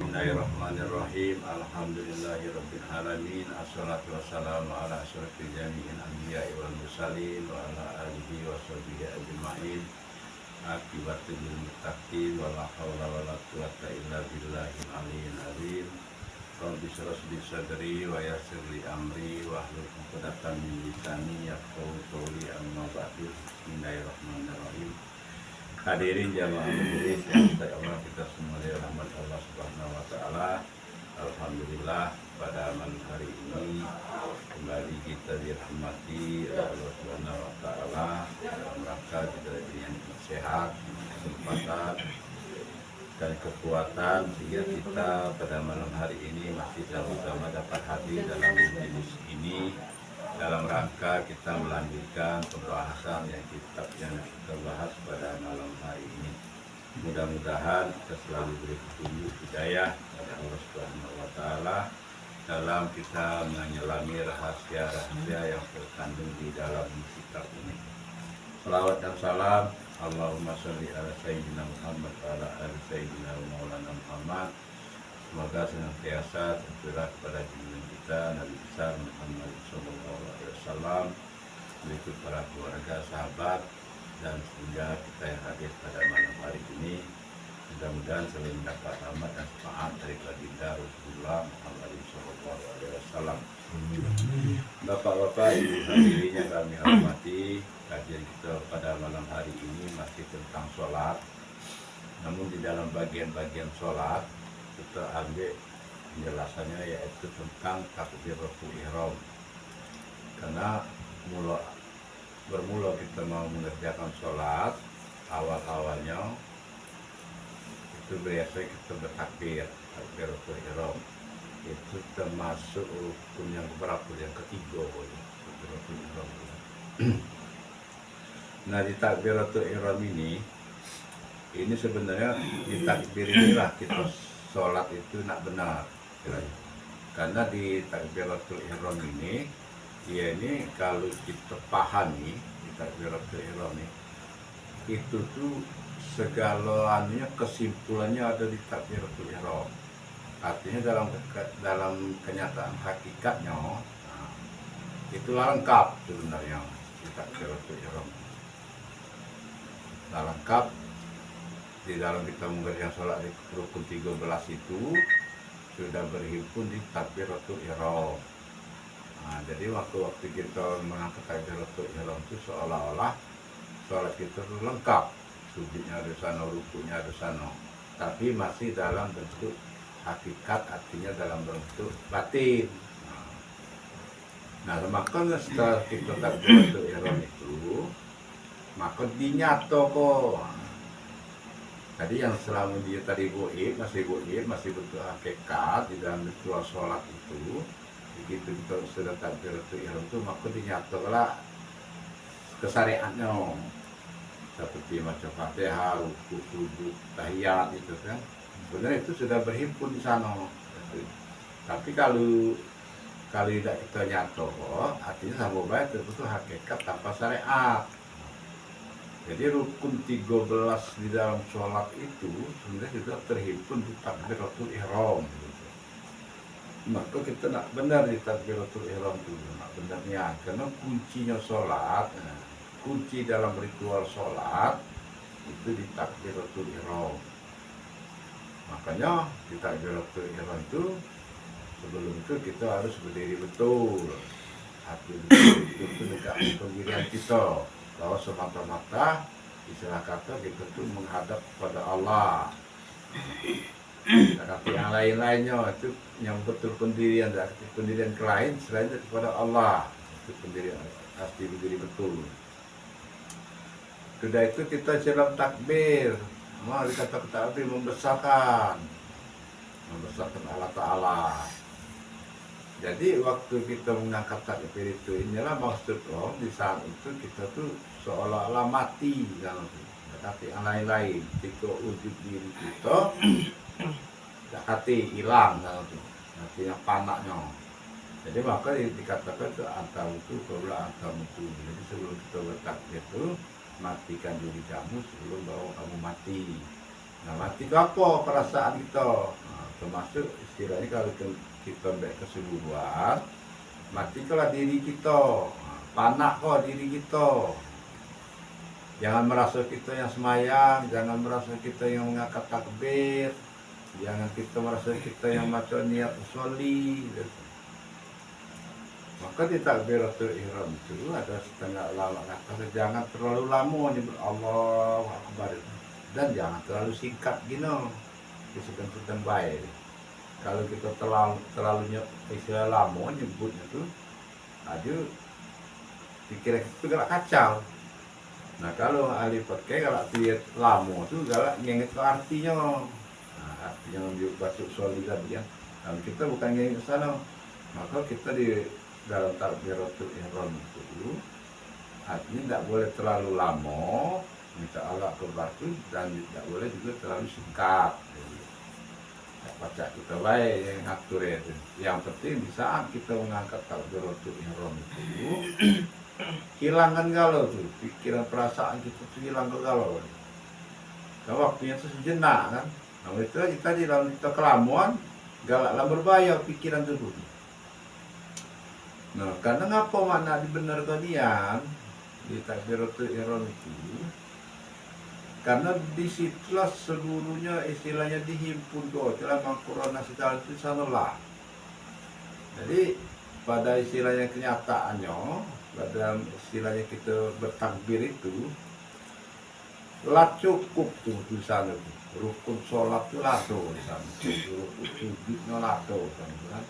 Bismillahirrahmanirrahim. Alhamdulillahirabbil alamin. Assalatu wassalamu ala asyrofil jami'il anbiya'i wal mursalin wa ala alihi wa sahbihi ajma'in. Akibatul lil muttaqin wa la haula wa la quwwata illa billahil aliyyil azim. Rabbi shrah li sadri wa yassir li amri wa hlul 'uqdatam min lisani yafqahu qawli. Amma ba'du. Bismillahirrahmanirrahim. Hadirin jamaah majelis yang kita Allah, kita semua dari rahmat Allah Subhanahu wa taala. Alhamdulillah pada malam hari ini kembali kita dirahmati Allah Subhanahu wa taala dalam rangka kita diberikan sehat, kesempatan dan kekuatan sehingga kita pada malam hari ini masih sama-sama dapat hadir dalam majelis ini dalam rangka kita melanjutkan pembahasan yang kita bahas pada malam hari ini. Mudah-mudahan kita selalu diberi petunjuk hidayah dari Allah Subhanahu wa taala dalam kita menyelami rahasia-rahasia yang terkandung di dalam kitab ini. Salawat dan salam Allahumma sholli ala sayyidina Muhammad wa ala ali sayyidina Maulana Muhammad. Semoga senantiasa tercurah kepada junjungan kita Nabi besar Muhammad SAW, berikut para keluarga, sahabat, dan sehingga kita yang hadir pada malam hari ini mudah-mudahan selalu mendapat rahmat dan syafaat dari baginda Rasulullah Muhammad SAW. Bapak-bapak, ibu hadirin yang kami hormati, kajian kita pada malam hari ini masih tentang sholat. Namun di dalam bagian-bagian sholat kita ambil penjelasannya yaitu tentang takbiratul ihram. Karena bermula kita mau mengerjakan sholat, awal-awalnya itu biasa kita bertakbir, takbiratul ihram. Itu termasuk rukun yang berapa? Yang ketiga, takbiratul ihram. Nah, di takbiratul ihram ini sebenarnya di takbir inilah kita sholat itu nak benar. Karena di takbiratul ihram ini dia ini kalau kita pahami di takbiratul ihram ini, itu tuh segala anunya kesimpulannya ada di takbiratul ihram. Artinya dalam kenyataan hakikatnya itu lengkap sebenarnya di takbiratul ihram. Lengkap di dalam kita mengerjakan sholat di rukun 13 itu sudah berhimpun di takbiratul ihram. Nah, jadi waktu kita mengangkat takbiratul ihram itu seolah-olah sholat kita itu lengkap, sujudnya ada sana, rukunya ada sana, tapi masih dalam bentuk hakikat, artinya dalam bentuk batin. Nah, maka setelah kita takbiratul ihram itu, maka dinyata kok. Tadi yang selama dia tadi masih bentuk hakikat di dalam ritual sholat itu. Begitu kita sudah takbiratul ihram itu, maka dinyatakanlah kesyariatnya seperti macam Fatihah, ruku, sujud, tahiyat itu kan. Sebenarnya itu sudah berhimpun di sana. Tapi kalau tidak kita nyata, artinya sama baik itu hakikat tanpa syariat. Jadi rukun 13 di dalam sholat itu sebenarnya sudah terhimpun di takbiratul ihram. Maka kita nak benar di takbiratul ihram itu, nak benarnya, karena kuncinya sholat, kunci dalam ritual sholat itu di takbiratul ihram. Makanya di takbiratul ihram itu sebelum itu kita harus berdiri betul, hati betul dekat pendirian kita, bahwa semata-mata istilah kata kita tuh menghadap kepada Allah. Tapi yang lain-lainnya itu yang betul pendirian ke lain selain kepada Allah, itu pendirian pasti berdiri betul. Sudah itu kita dalam takbir, mau dikata takbir membesarkan Allah Ta'ala. Jadi waktu kita mengangkat takbir itu, inilah maksud di saat itu kita tuh seolah-olah mati dalam itu. Tapi yang lain-lain, ketika wujud diri kita hati hilang dalam itu, artinya panaknya. Jadi maka dikatakan itu antar itu, kaulah antar itu. Jadi sebelum kita bertakbir itu, matikan diri kamu sebelum bawa kamu mati. Nah, mati itu apa perasaan kita? Nah, termasuk istilahnya kalau kita baik keseluruhan, matikanlah diri kita, panak kok diri kita. Jangan merasa kita yang semayang, jangan merasa kita yang mengangkat takbir, jangan kita merasa kita yang maca niat usolli. Maka di takbiratul ihram itu ada setengah ulama kata jangan terlalu lama nyebut Allahu Akbar, dan jangan terlalu singkat gini, disebut-sebut baik. Kalau kita terlalu istilah lama nyebutnya tuh, aja pikiran itu galak kacau. Nah kalau ahli pakai galak lihat lama tuh galak nginget ke artinya. Nah, artinya baca solid tadi ya. Kalau kita bukan nginget ke sana, maka kita di dalam takbiratul ihram itu artinya tidak boleh terlalu lama minta Allah akbar itu, dan tidak boleh juga terlalu singkat. Baca kita baik yang ngatur itu. Yang penting di saat kita mengangkat takbiratul ihram itu hilangkan galau tuh, pikiran perasaan kita tuh hilang ke galau. Kalau waktunya itu sejenak kan. Nah itu tadi dalam kita kelamuan galaklah berbahaya pikiran tersebut. Nah karena ngapa makna dibenar kalian di takbiratul ihram itu? Karena disitulah seluruhnya istilahnya dihimpun doa dalam Al-Quran segala itu sanalah. Jadi pada istilahnya kenyataannya, pada istilahnya kita bertakbir itu, lah cukup tuh di sana tuh. Rukun sholat itu lado di sana, rukun sujudnya lado kan.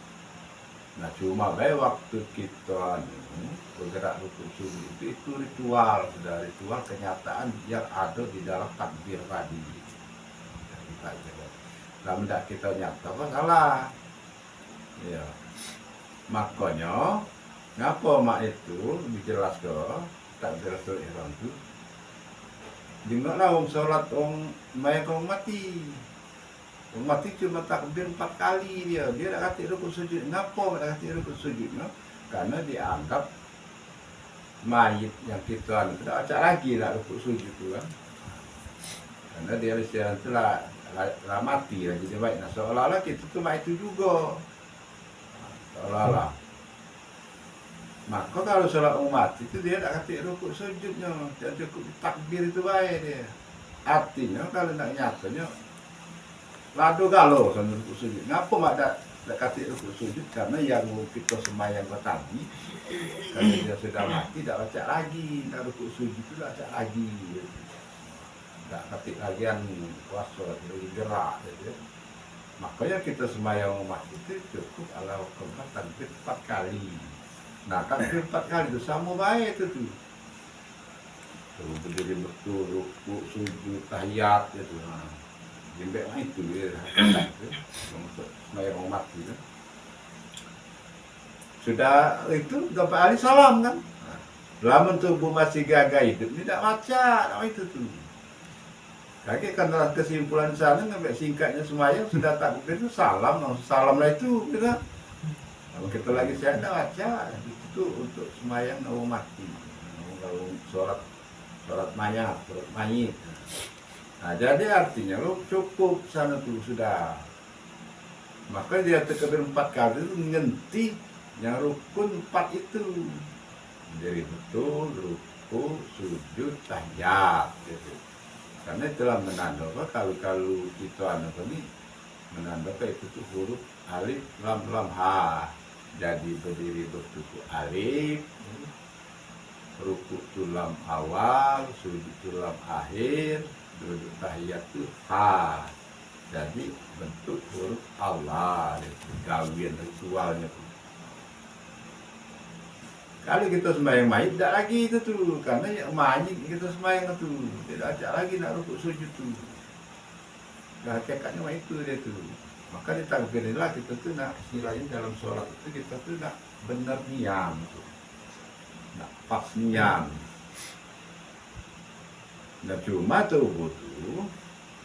Nah cuma baik waktu kita bergerak rukun sujud itu ritual, sudah ritual kenyataan yang ada di dalam takbir tadi. Nah tidak kita nyata apa salah. Ya. Makanya ngapa mak itu dijelaskan takbiratul ihram itu. Dengarlah om sholat om mayat om mati. Mati cuma takbir 4 kali dia dah kata rukun sujud. Kenapa dah kata rukun sujud? No? Karena dianggap mayit yang kita tidak acak lagi lah rukun sujud tu kan. Karena dia istilah itu lah mati lah jadi baik. Nah seolah-olah kita tu mayit itu juga. Seolah-olah. Maka kalau sholat umat itu dia tak kata rukun sujudnya, dia cukup takbir itu baik dia. Artinya kalau nak nyatanya lado galau sama rukuk sujud. Ngapa mak tak kata rukuk sujud? Karena yang kita sembahyang tadi, kalau dia sudah mati tak baca lagi, nak rukuk sujud itu tak baca lagi. Tak kata lagi yang kuasa dari gerak. Gitu. Makanya kita sembahyang mati itu cukup Allahu Akbar takbir 4 kali. Nah takbir 4 kali itu sama baik itu tuh. Terus berdiri betul, rukuk, sujud, tahiyat gitu. Nah. Jembek itu dia untuk sembahyang mati kan. Sudah itu dapat hari salam kan. Lama tubuh masih gagah hidup tidak baca itu tuh. Kaki karena kesimpulan sana ngambil singkatnya sembahyang sudah takbir itu salam lah itu kita. Kalau kita lagi sehat baca itu untuk sembahyang mati. Kalau sholat mayat. Nah, jadi artinya lo cukup sana tuh sudah. Maka dia takbir 4 kali itu ngenti yang rukun 4 itu. Jadi betul rukun, sujud, tahiyat gitu. Karena itulah menandakan kalau kita ini menandakan itu tuh huruf alif lam ha. Jadi berdiri bertuku alif, rukuk tulam awal, sujud tulam akhir, duduk tahiyat itu ha. Jadi bentuk huruf Allah itu gawian ritualnya tuh. Kalau kita sembahyang mayit tidak lagi itu tuh, karena ya mayit kita sembahyang itu tidak ada lagi nak rukuk sujud tuh. Nah hakikatnya itu dia tuh. Maka ditakbirilah kita tuh nak istilahnya dalam sholat itu kita tuh nak benar niat tuh. Nak pas niat. Nah cuma tuh butuh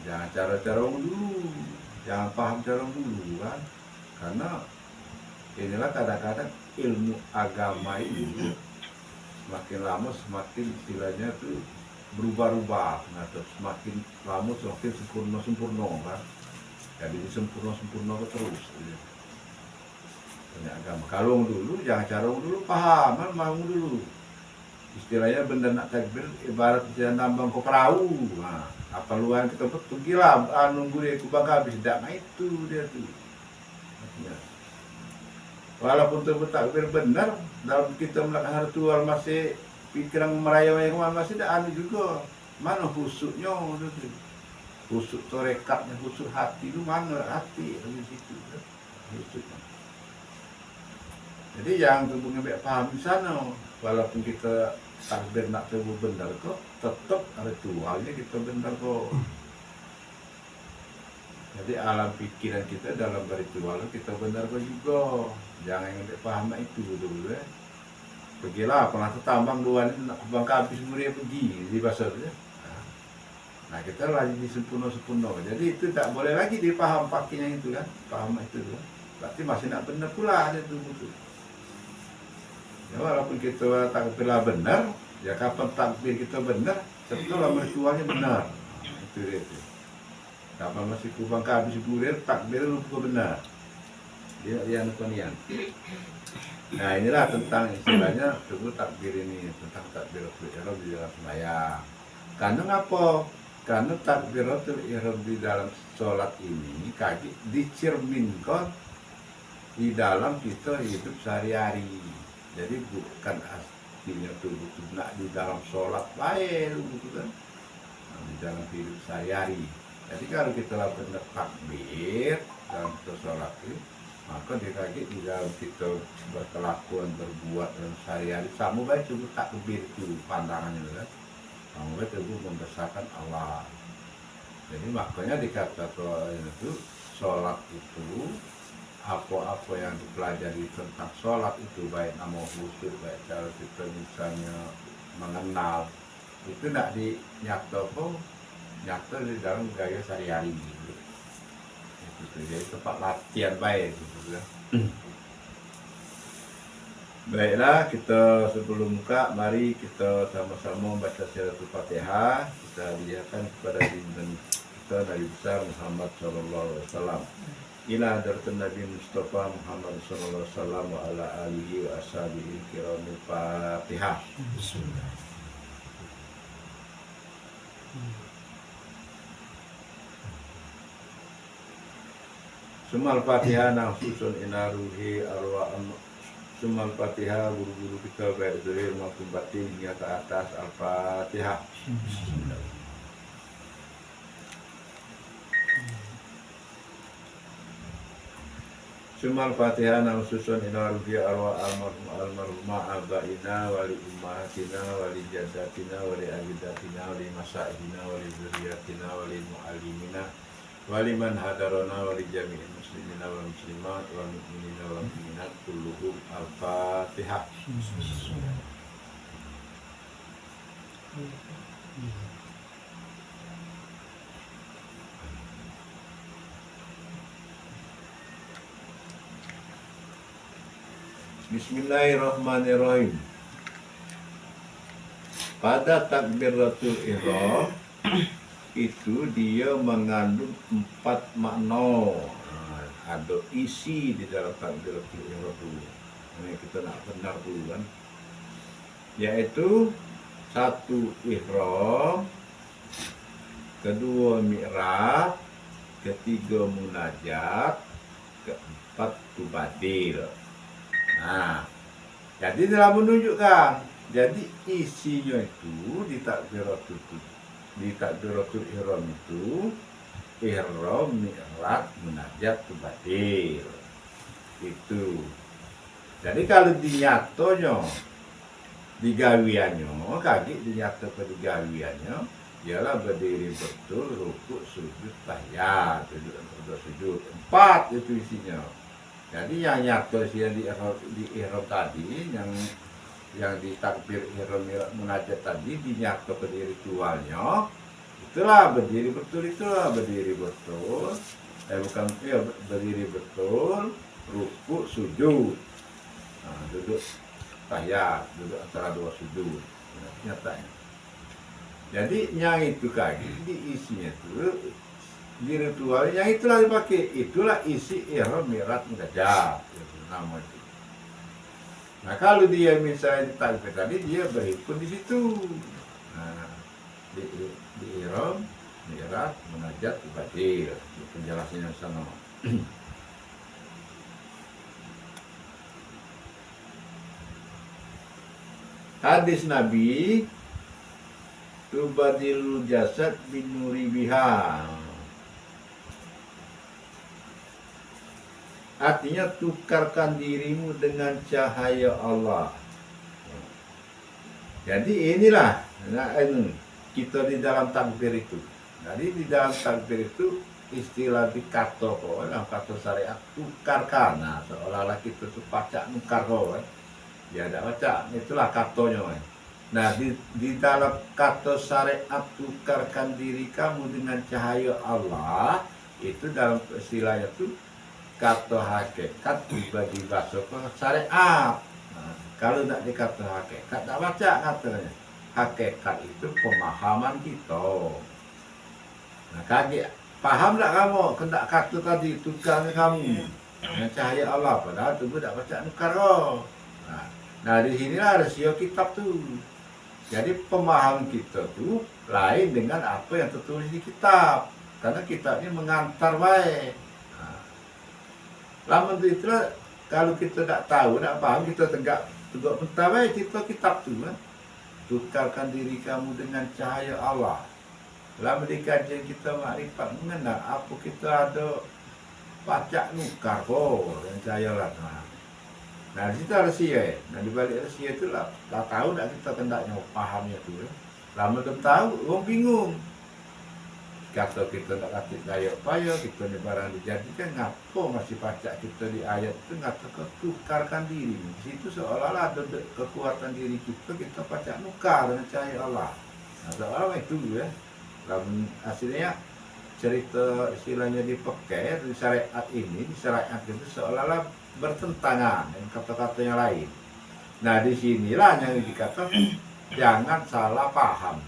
jangan cara-cara dulu, jangan paham cara dulu kan, karena inilah kadang-kadang ilmu agama ini semakin lama semakin istilahnya tuh berubah-ubah, atau semakin lama semakin sempurna kan. Jadi disempurna terus. Banyak agama. Kalau dulu jangan cara dulu paham, mau dulu. Istilahnya benda nak takbir ibarat dia nambang ke perahu. Nah, apa luan kita betul gila nunggu dia kubang habis tidak, nah itu dia tuh. Artinya, walaupun takbir benar dalam kita melakukan ritual masih pikiran merayau yang masih tidak anu juga. Mana khusyuknya itu. Khusyuk torekatnya, khusyuk hati itu mana hati di situ. Khusyuknya. Jadi yang tubuh ngebek paham di sana, walaupun kita takbir nak tubuh benar kok, tetap ritualnya kita benar kok. Jadi alam pikiran kita dalam berritual kita benar kok juga. Jangan ngebek paham itu dulu ya. Pergilah pernah tambang dua ini nak bangka habis mulia pergi di pasar ya. Nah kita lagi di sempurna. Jadi itu tak boleh lagi dipaham pakainya itu kan, paham itu kan. Berarti masih nak benar pula ada tubuh itu. Ya, walaupun kita takbirlah benar, ya kapan takbir kita benar, setelah ritualnya benar. Itu dia itu. Kapan masih kubang habis burir, takbir lupa benar. Dia nian. Nah inilah tentang istilahnya tubuh takbir ini, tentang takbiratul ihram di dalam sembahyang. Karena apa? Karena takbiratul ihram di dalam sholat ini kaki dicerminkan di dalam kita hidup sehari-hari. Jadi bukan aslinya tubuh nak di dalam sholat baik gitu kan, di dalam hidup sehari-hari. Jadi kalau kita lakukan takbir dalam sholat itu, maka dikaki di dalam kita berkelakuan berbuat dalam sehari-hari sama baik tubuh takbir itu pandangannya kan, sama baik tubuh membesarkan Allah. Jadi makanya dikatakan itu sholat itu apa-apa yang dipelajari tentang sholat itu baik nama khusyuk, baik cara kita misalnya mengenal itu tidak dinyata nyata di dalam gaya sehari-hari gitu. Itu jadi tempat latihan baik gitu ya. Baiklah kita sebelum buka mari kita sama-sama membaca suratul Fatihah. Kita lihatkan kepada junjungan kita Nabi besar Muhammad SAW. Ila hadratin Nabi Mustafa Muhammad sallallahu alaihi wasallam wa ala alihi wa ashabihi kiramil Fatihah. Bismillah. Sumal Fatihah nasusun ina ruhi arwa Sumal Fatihah guru-guru kita baik zahir maupun batin hingga ke atas Al-Fatihah. Bismillah. Sumal Fatihah nasusun ina ruhi arwa almarhumah abaina wali ummahatina wali jaddatina wali ajidatina wali masaihina wali zuriyatina wali muallimina wali man hadarana wali jami'in muslimina wal muslimat wal mu'minina wal mu'minat kulluhum al-Fatihah. Bismillahirrahmanirrahim. Pada takbiratul ihram itu dia mengandung 4 makna. Ada isi di dalam takbiratul ihram dulu. Ini kita nak benar dulu kan. Yaitu 1 ihram, 2 mi'raj, 3 munajat, 4 tubadil. Nah, jadi dalam menunjukkan, jadi isinya itu di takbiratul ihram itu ihram, mi'raj, munajat, tubadil. Itu. Jadi kalau dinyatonya digawiannya, kaki dinyata ke digawiannya, ialah berdiri betul, rukuk, sujud, tahiyat, sujud. 4 itu isinya. Jadi yang nyata yang di ihram tadi, yang di takbir ihram munajat tadi dinyata ke ritualnya, itulah berdiri betul, berdiri betul, rukuk, sujud, nah, duduk tahiyat, duduk antara 2 sujud, nyatanya. Jadi yang itu kaki diisinya itu di ritual yang itulah dipakai, itulah isi ihram mi'raj munajat itu nama itu. Nah kalau dia misalnya takbir tadi dia berikut di situ. Nah, di ihram mi'raj munajat ibadah penjelasannya sana. Hadis Nabi tubadilul jasad binuri biha. Artinya tukarkan dirimu dengan cahaya Allah. Jadi inilah kita di dalam takbir itu. Jadi di dalam takbir itu istilah dikato dalam kata syariat tukarkan. Nah, seolah-olah kita tuh pacak nukar ya ada baca itulah katonya. Nah di dalam kata syariat tukarkan diri kamu dengan cahaya Allah itu dalam istilahnya itu kata hakikat dibagi bahasa syariat. Nah, kalau tidak dikata hakikat tak baca katanya. Hakikat itu pemahaman kita. Nah kaget paham tak kamu kena kata tadi tukarkan kamu dengan cahaya Allah padahal tu tidak baca nukar. Nah di sinilah rasio kitab tuh. Jadi pemahaman kita tuh lain dengan apa yang tertulis di kitab. Karena kitab ini mengantar baik. Nah, lama itulah kalau kita tak tahu, tak paham, kita tegak mentah baik kitab tuh. Tukarkan diri kamu dengan cahaya Allah. Lama di kajian kita makrifat mengenal apa kita ada baca nukar dan cahaya Allah. Nah di situ rahasia. Nah di balik rahasia itu lah tahu tak kita kendaknya pahamnya tu. Lama tak tahu, orang bingung. Kata kita tak kata kayak payah, kita ni barang dijadikan ngapa masih baca kita di ayat itu ngata tukarkan diri. Di situ seolah-olah ada kekuatan diri kita baca nukar dengan cahaya Allah. Nah seolah-olah itu ya. Lalu hasilnya cerita istilahnya dipakai di syariat ini, di syariat itu seolah-olah bertentangan dengan kata-kata yang lain. Nah disinilah yang dikatakan jangan salah paham.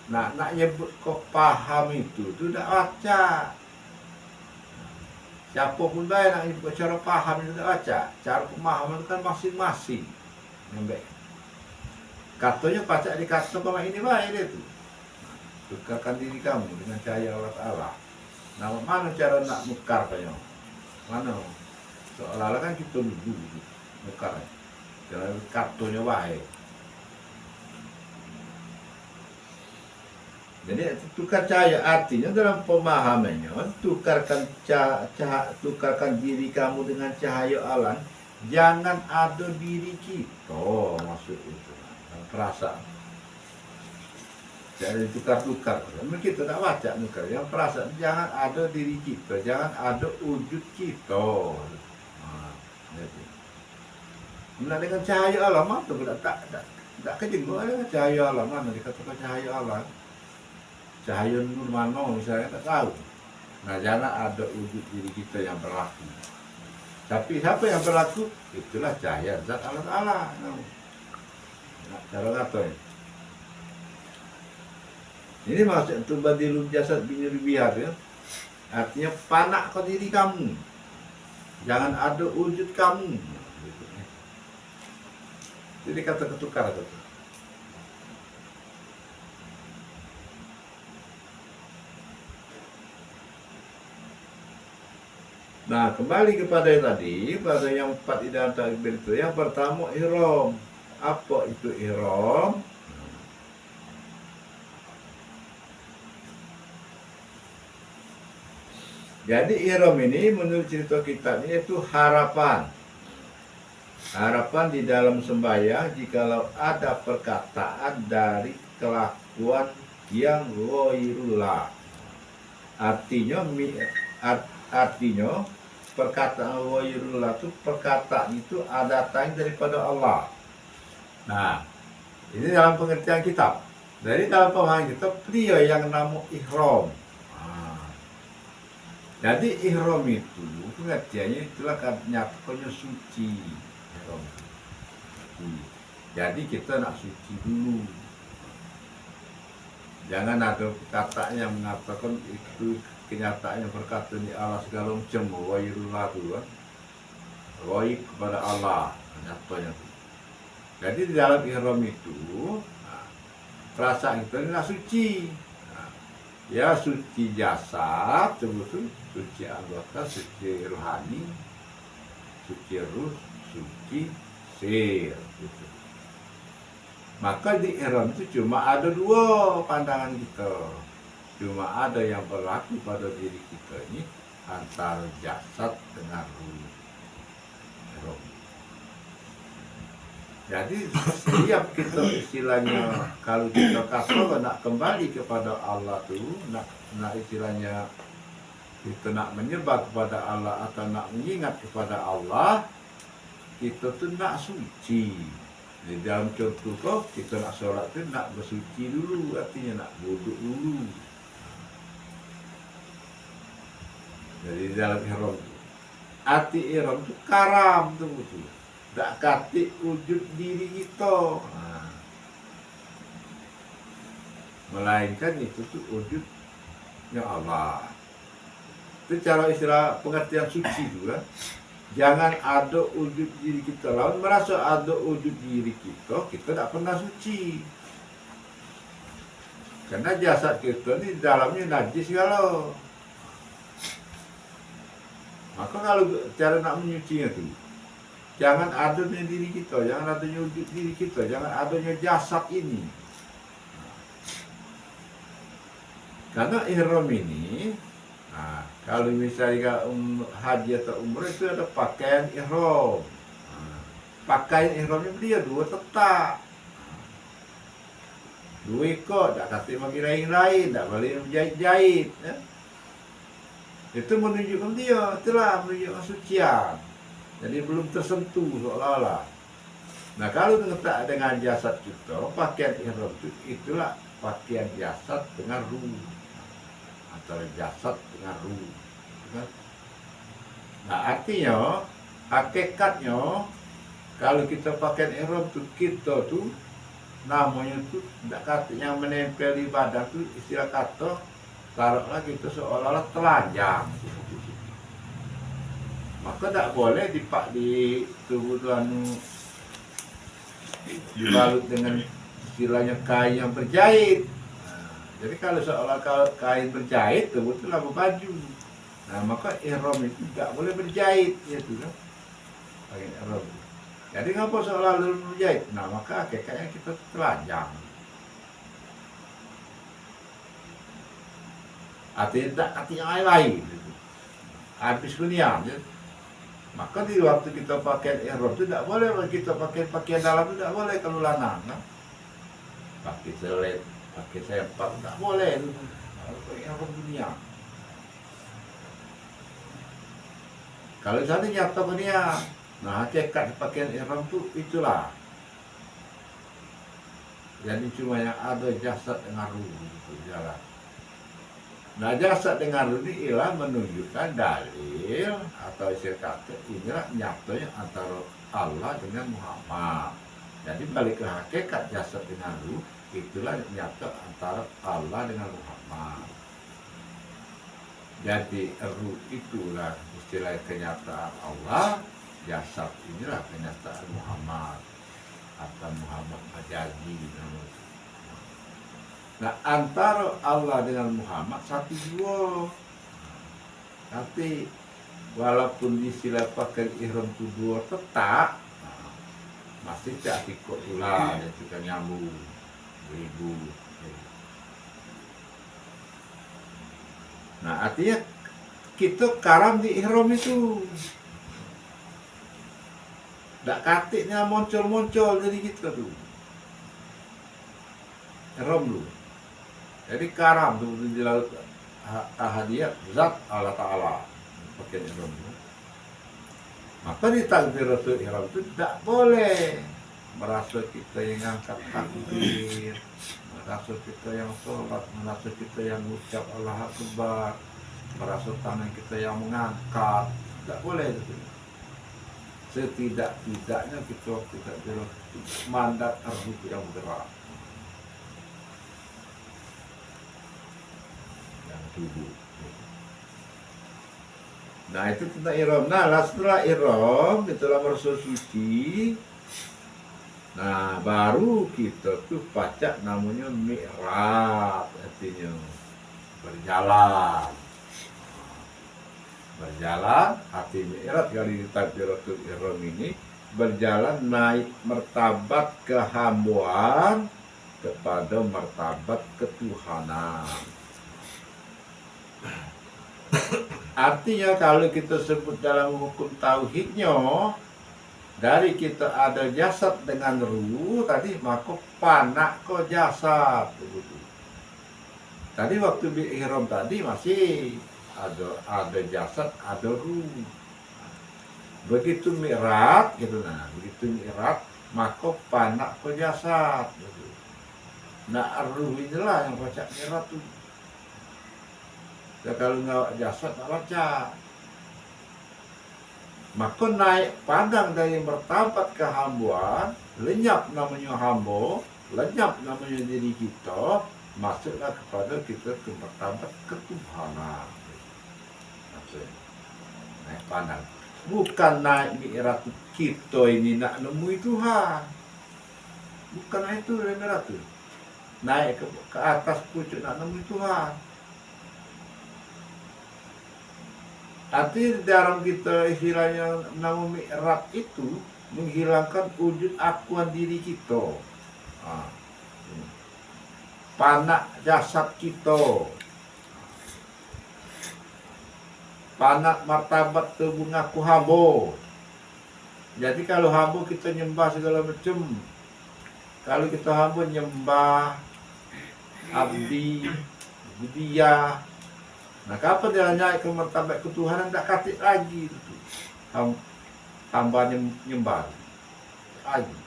Nah nak nyebut kok paham itu tidak baca. Siapa pun baik nak nyebut cara paham itu tidak baca. Cara pemahaman itu kan masing-masing. Katanya baca di kata koma ini baik itu. Tukarkan diri kamu dengan cahaya Allah Ta'ala. Nah mana cara nak mukar kayaknya? Mana? Seolah-olah kan kita dulu mukar. Jangan kartunya baik. Jadi tukar cahaya artinya dalam pemahamannya tukarkan diri kamu dengan cahaya Allah. Jangan ada diri kita maksud itu. Perasaan. Jadi tukar-tukar. Kita tak baca tukar. Yang perasaan jangan ada diri kita, jangan ada wujud kita. Nah, dengan cahaya Allah mana tu tak kejenguk dengan cahaya Allah mana dikatakan cahaya Allah. Cahaya nur mana misalnya tak tahu. Nah, jangan ada wujud diri kita yang berlaku. Tapi siapa yang berlaku? Itulah cahaya zat Allah Ta'ala. Nah, cara katanya. Ini maksud tubadilul jasad binuri biha ya. Artinya panak kau diri kamu. Jangan ada wujud kamu. Jadi kata ketukar itu. Nah, kembali kepada yang tadi, pada yang 4 di dalam takbir itu. Yang pertama ihram. Apa itu ihram? Jadi ihram ini menurut cerita kitab ini itu harapan. Harapan di dalam sembahyang jikalau ada perkataan dari kelakuan yang ghairullah. Artinya perkataan ghairullah itu perkataan itu ada datang daripada Allah. Nah, ini dalam pengertian kitab. Dari dalam pemahaman kitab dia yang nama ihram. Jadi ihram itu pengertiannya itulah nyatakannya suci. Ihram. Jadi kita nak suci dulu. Jangan ada kata yang mengatakan itu kenyataannya berkata ni Allah segala macam wairullah tu kan. Waib kepada Allah nyatanya tu. Jadi di dalam ihram itu perasaan kita ni nak suci. Ya suci jasad, betul, suci anggota, suci rohani, suci ruh, suci sir. Gitu. Maka di ihram itu cuma ada dua pandangan kita. Cuma ada yang berlaku pada diri kita ini antara jasad dengan ruh. Ihram. Jadi setiap kita istilahnya kalau kita kasar nak kembali kepada Allah tu, nak istilahnya kita nak menyembah kepada Allah atau nak mengingat kepada Allah, kita tu nak suci. Di dalam contoh kau, kita nak solat tu nak bersuci dulu, artinya nak wuduk dulu. Jadi di dalam ihram tu, arti ihram tu karam tu betul. Tak katik wujud diri kita. Melainkan itu tu wujudnya Allah. Itu cara istilah pengertian suci tu lah. Jangan ada wujud diri kita. Lawan merasa ada wujud diri kita, kita tak pernah suci. Karena jasad kita ni dalamnya najis segala. Maka kalau cara nak menyucinya tu, jangan adanya diri kita, jangan adanya wujud diri kita, jangan adanya jasad ini. Karena ihram ini, kalau misalnya haji atau umrah itu ada pakaian ihram. Pakaian ihramnya dia dua tetap. Dua ikut, tak kata bagi lain-lain, tak boleh menjahit-jahit. Ya? Itu menunjukkan dia, itulah menunjukkan sucian. Jadi belum tersentuh seolah-olah. Nah kalau letak dengan jasad kita, pakaian ihram itu itulah pakaian jasad dengan ruh. Antara jasad dengan ruh. Nah artinya, hakikatnya kalau kita pakai ihram itu, kita tu namanya tu tidak kata yang menempel di badan tu istilah kata taruhlah kita seolah-olah telanjang. Maka tak boleh dipak di tubuh tuan dibalut dengan istilahnya kain yang berjahit. Jadi kalau seolah kain berjahit, tubuh itu lah berbaju. Nah maka ihram itu tak boleh berjahit, itu kan? Pakai ihram. Jadi ngapa seolah berjahit? Nah maka hakikatnya kita telanjang. Artinya lain. Habis dunia. Maka di waktu kita pakai ihram itu tidak boleh kita pakai pakaian dalam itu tidak boleh kalau lanang kan? Pakai selet, pakai sempak tidak boleh itu. Pakai ihram dunia. Kalau sana nyata dunia, nah hakikat pakaian ihram itu itulah. Jadi cuma yang ada jasad dengan ruh itu jalan. Nah jasad dengan ruh ini ialah menunjukkan dalil atau istilah kata inilah nyatanya antara Allah dengan Muhammad. Jadi balik ke hakikat jasad dengan ruh itulah nyata antara Allah dengan Muhammad. Jadi ruh itulah istilah kenyataan Allah, jasad inilah kenyataan Muhammad atau Muhammad Majazi. Nah antara Allah dengan Muhammad satu dua. Tapi walaupun istilah pakai ihram itu dua tetap, masih tak ikut pula dan juga nyambung beribu. Nah artinya kita karam di ihram itu. Tak katiknya muncul-muncul dari kita tuh. Ihram dulu. Jadi karam tu di laut ahadiyat zat Allah Ta'ala pakai ihram itu. Maka di takbiratul ihram itu tidak boleh merasa kita yang angkat takbir, merasa kita yang sholat, merasa kita yang ucap Allah Akbar, merasa tangan kita yang mengangkat. Tidak boleh itu. Setidak-tidaknya kita tidak boleh mandat arus yang bergerak. Tubuh. Nah itu tentang ihram. Nah setelah ihram itulah merasa suci. Nah baru kita tuh baca namanya mi'raj, artinya berjalan. Berjalan hati mi'raj kali di takbiratul ihram ini berjalan naik martabat kehambaan kepada martabat ketuhanan. Artinya kalau kita sebut dalam hukum tauhidnya, dari kita ada jasad dengan ruh tadi, maka panak ke jasad begitu. Tadi waktu di ihram tadi masih ada jasad, ada ruh. Begitu mi'raj gitu, nah begitu mi'raj maka panak ke jasad gitu. Nah ruh inilah yang baca mi'raj tuh. Ya, kalau nggak jasad nggak baca. Maka naik pandang dari martabat kehambaan, lenyap namanya hamba, lenyap namanya diri kita, masuklah kepada kita ke martabat ketuhanan. Naik pandang. Bukan naik mi'raj kita ini nak nemui Tuhan. Bukan itu mi'raj itu. Naik ke atas pucuk nak nemui Tuhan. Arti dalam kita istilahnya nama mi'raj itu menghilangkan wujud akuan diri kita. Panak jasad kita. Panak martabat tubuh ngaku hamba. Jadi kalau hamba kita nyembah segala macam. Kalau kita hamba nyembah abdi, budiya. Nah, kapan dia naik ke martabat ketuhanan tak katik lagi itu. Hamba nyembah lagi.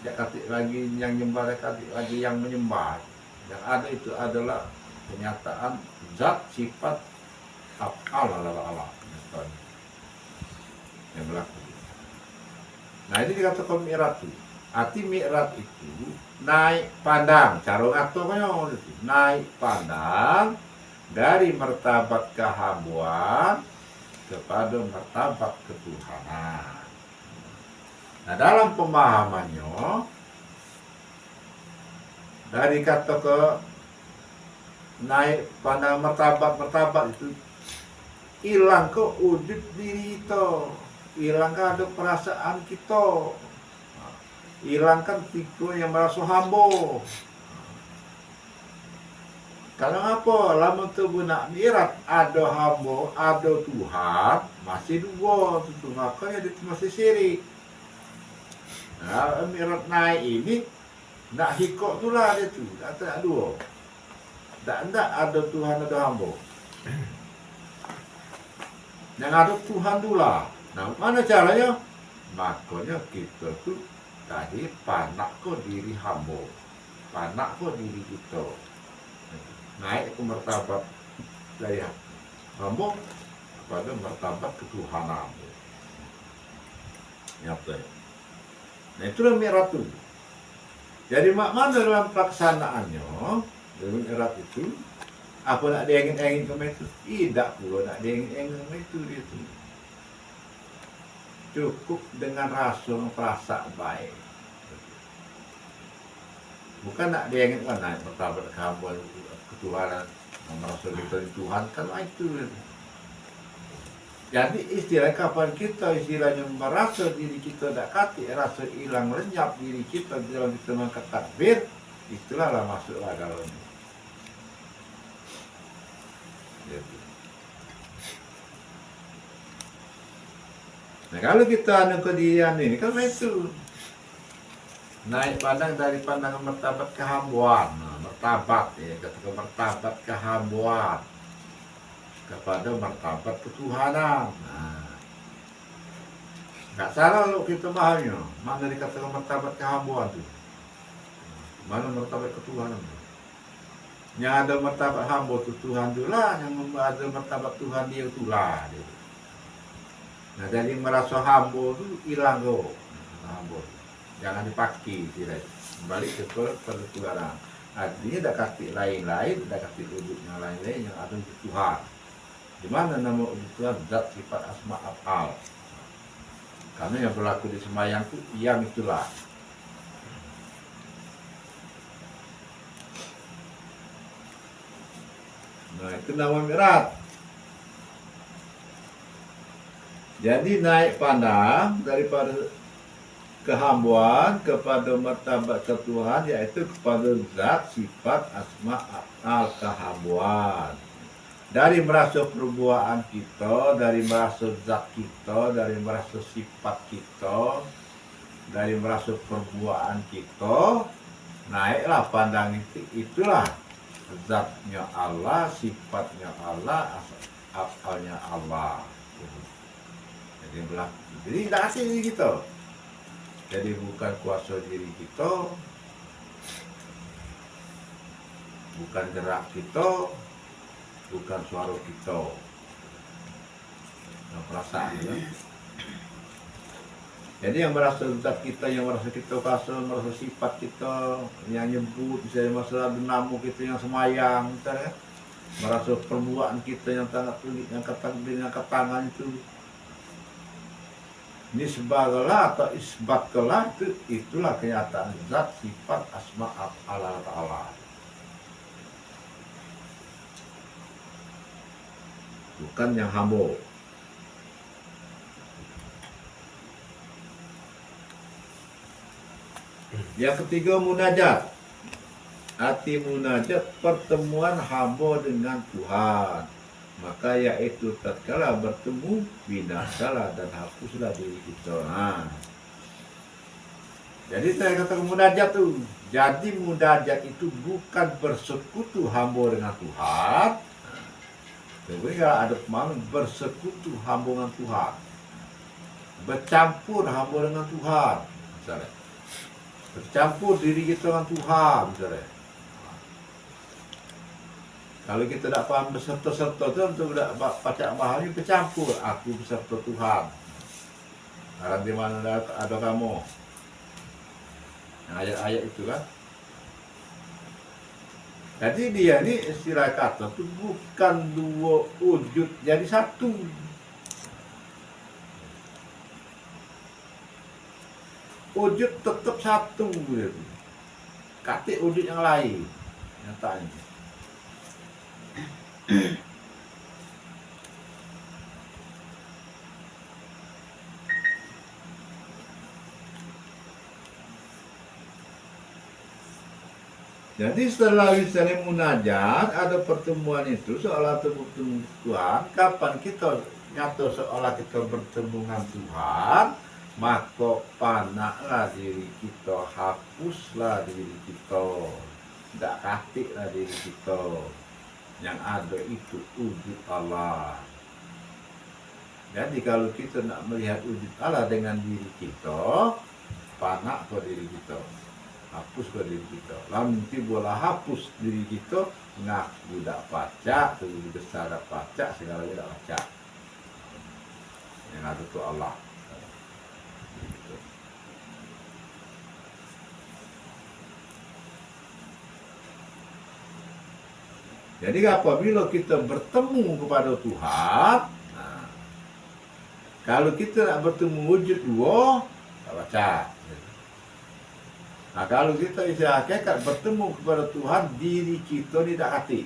Tak katik lagi yang nyembah, tak katik lagi yang menyembah. Yang ada itu adalah kenyataan zat sifat Allah yang berlaku. Nah, ini dikatakan mi'raj itu. Arti mi'raj itu naik pandang, cara ngaturnya itu naik pandang dari martabat kehambaan kepada martabat ketuhanan. Nah, dalam pemahamannya dari kata ke naik pandang martabat itu hilang ke wujud diri kita, hilang ke ada perasaan kita, hilangkan tipe yang merasa hamba. Kalau apa? Lama tubuh nak mi'raj ada hamba, ada Tuhan, masih dua itu, makanya dia masih syirik. Nah, mi'raj naik ini nak hikok tu lah dia tu, tak dua. Tak ada Tuhan, ada hamba. Yang ada Tuhan tu lah. Nah, mana caranya? Makanya kita tu tadi panak ko diri hamba, panak ko diri kita, naik ke martabat dari hamba kepada martabat ketuhanan. Nyata. Nah itulah mi'raj itu. Jadi mana dalam pelaksanaannya dalam mi'raj itu apa nak diengin-engin ke itu? Tidak pula nak diengin-engin ke itu dia tu. Cukup dengan rasa perasaan baik. Bukan nak diingatkan naik martabat kehambaan ketuhanan, merasa kita di Tuhan kan itu. Jadi istilah kapan kita istilahnya merasa diri kita tak kati, rasa hilang lenyap diri kita dalam kita mengangkat takbir, istilahlah masuklah dalam. Nah kalau kita ada kedirian ini kan itu naik pandang dari pandangan martabat kehambaan, nah, martabat ya, ketika martabat kehambaan kepada martabat ketuhanan. Nah, nggak salah kalau kita bahannya, mana dikatakan martabat kehambaan itu, mana martabat ketuhanan itu. Yang ada martabat hamba itu Tuhan itulah, yang ada martabat Tuhan dia itulah. Gitu. Nah dari merasa hamba itu hilang kok, hamba. Jangan dipakai, tidak balik ke Tuhan. Artinya ada kaki lain-lain, ada kaki wujud yang lain-lain yang ada di Tuhan. Di mana nama ujud zat sifat asma af'al. Karena yang berlaku di sembahyang itu yang itulah. Nah itu nama mi'raj. Jadi naik pandang daripada kehambaan kepada martabat ketuhan, yaitu kepada zat sifat asma af'al kehambaan. Dari merasa perbuatan kita, dari merasa zat kita, dari merasa sifat kita, dari merasa perbuatan kita, naiklah pandang itu. Itulah zatnya Allah, sifatnya Allah, af'alnya Allah. Jadi berlaku. Jadi tidak asing diri kita. Jadi bukan kuasa diri kita, bukan gerak kita, bukan suara kita. Nah, perasaan ya. Jadi yang merasa zat kita, yang merasa kita kuasa, merasa sifat kita, yang nyebut, misalnya masalah namu kita yang semayang, misalnya, merasa perbuatan kita yang tangan tulis, yang kata tangan itu, nisbahlah atau isbatlah, itulah kenyataan zat sifat asma Allah Ta'ala. Bukan yang hamba. Yang ketiga, munajat. Arti munajat pertemuan hamba dengan Tuhan. Maka yaitu tatkala bertemu, binasalah dan hapuslah diri kita. Nah. Jadi saya katakan munajat tuh. Jadi munajat itu bukan bersekutu hamba dengan Tuhan. Jadi kalau ada pemahaman bersekutu hamba dengan Tuhan, bercampur hamba dengan Tuhan, misalnya. Bercampur diri kita dengan Tuhan, misalnya. Kalau kita tidak paham beserta-serta itu untuk tidak baca bahari bercampur. Aku beserta Tuhan. Sekarang di mana ada kamu? Yang ayat-ayat itu kan. Jadi dia ini istilah kata itu bukan dua wujud jadi satu. Wujud tetap satu. Katik wujud yang lain. Nyatanya. Jadi setelah misalnya munajat, ada pertemuan itu seolah bertemu Tuhan. Kapan kita nyata seolah kita bertemu dengan Tuhan, maka panaklah diri kita, hapuslah diri kita, tidak katiklah diri kita. Yang ada itu wujud Allah. Jadi kalau kita nak melihat wujud Allah dengan diri kita, panak ke diri kita, hapus ke diri kita. Nanti bola hapus diri kita, ngaku tak baca, tubuh besar tak baca, segala tak baca. Yang ada itu Allah. Jadi apabila kita bertemu kepada Tuhan, nah, kalau kita nak bertemu wujud dua, tak baca. Nah kalau kita isi hakikat bertemu kepada Tuhan, diri kita tidak hati.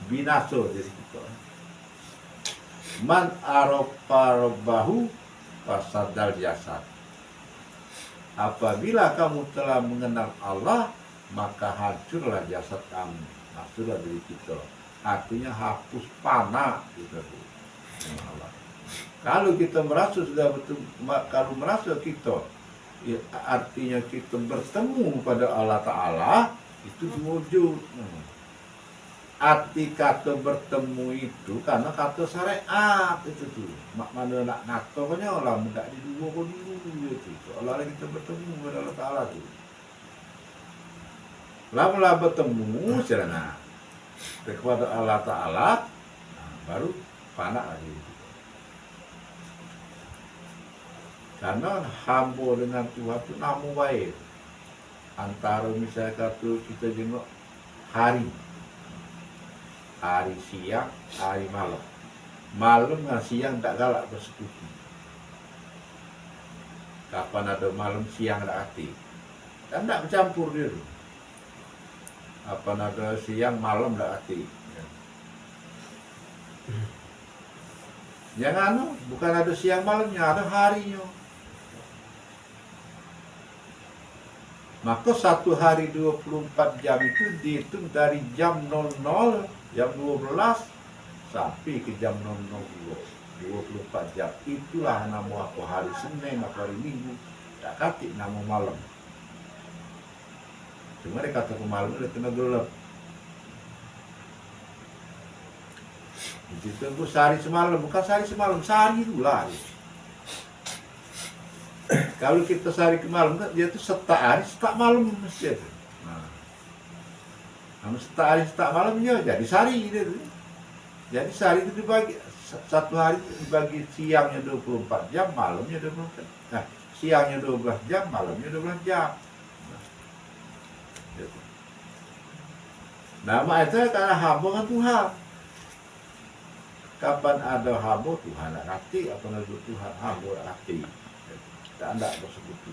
Binasa diri kita. Man arofa robbahu fasadal jasad. Apabila kamu telah mengenal Allah, maka hancurlah jasad kamu. Hancurlah diri kita. Artinya hapus panah kita. Kalau kita merasa sudah betul, kalau merasa kita, ya, artinya kita bertemu pada Allah Ta'ala, itu wujud. Arti kata bertemu itu karena kata syariat itu tuh. Mana nak ngatonya Allah tidak di dua kau dulu itu. Allah kita bertemu pada Allah Ta'ala tuh. Lama bertemu serana kepada Allah Ta'ala, baru panak lagi. Karena hamba dengan Tuhan itu namu baik. Antara misalnya kata kita jenguk hari siang, hari malam. Malam dengan siang tak galak bersekutu. Kapan ada malam siang tak hati. Kan tak bercampur dia tu. Kapan ada siang malam tak hati. Yang anu, bukan ada siang malamnya, ada harinya. Maka satu hari 24 jam itu dihitung dari jam 00, jam 12 sampai ke jam 00, 24 jam. Itulah nama aku hari Senin atau hari Minggu. Tak katik nama malam. Cuma dia kata ke malam dia kena gelap. Jadi tunggu sehari semalam, bukan sehari semalam, sehari itulah. Kalau kita sehari ke malam, dia tuh setak hari, setak malam mesti ada. Nah, setak hari, setak malam ya, jadi sehari dia tuh. Jadi sehari itu dibagi, satu hari dibagi siangnya 24 jam, malamnya 24 jam. Nah, siangnya 12 jam, malamnya 12 jam. Nama itu karena hamba dengan Tuhan. Kapan ada hamba Tuhan nak hati, kapan ada Tuhan hamba nak hati. Tak ada bersekutu.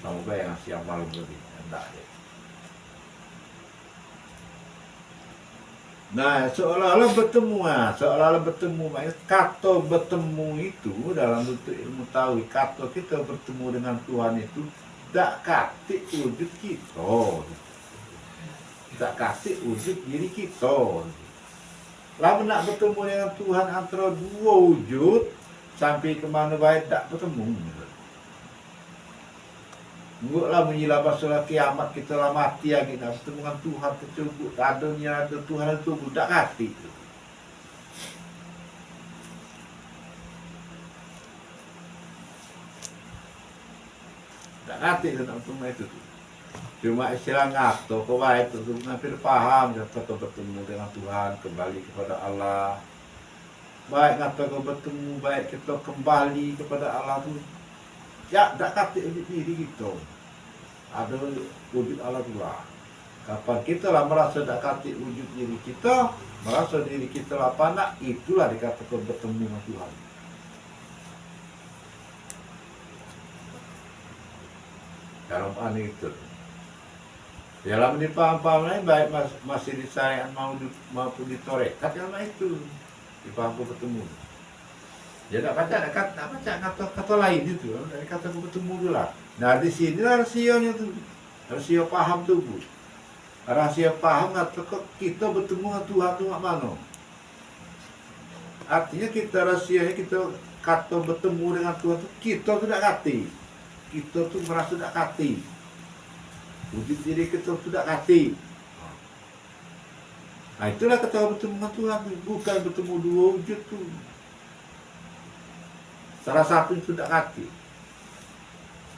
Sama bayang siang malam tadi, tak ada. Nah, seolah-olah bertemu, maknanya kata bertemu itu dalam bentuk ilmu tauhid, kata kita bertemu dengan Tuhan itu tak katik wujud kita. Tak kasih wujud diri kita. Lalu nak bertemu dengan Tuhan antara dua wujud sampai ke mana baik tak bertemu. Buatlah menyilah pasal kiamat kita lah mati lagi nak bertemu dengan Tuhan tersebut. Adanya ada Tuhan itu tak kasih. Tak kasih nak bertemu itu. Cuma istilah ngato kau baik tu hampir paham kata kau bertemu dengan Tuhan, kembali kepada Allah. Baik ngato kau bertemu, baik kita kembali kepada Allah tu. Ya, tak kata diri kita. Ada wujud Allah tu lah. Kapan kita lah merasa tak kata wujud diri kita, merasa diri kita lah panak, itulah dikatakan bertemu dengan Tuhan. Dalam aneh itu. Dalam dipaham-paham lain baik masih di syariat maupun di tarekat yang itu dipaham bertemu. Dia tak baca kata lain itu, dari kata bertemu dulu lah. Nah di sini lah rahsianya tu, rahsia paham tu bu. Rahsia paham kata kita bertemu dengan Tuhan tu mak mana? Artinya kita rahsianya kita kata bertemu dengan Tuhan tu kita tu tak kati, kita tu merasa tak kati. Wujud diri kita sudah hati. Nah itulah kata bertemu dengan Tuhan, bukan bertemu dua wujud tu. Salah satu sudah hati.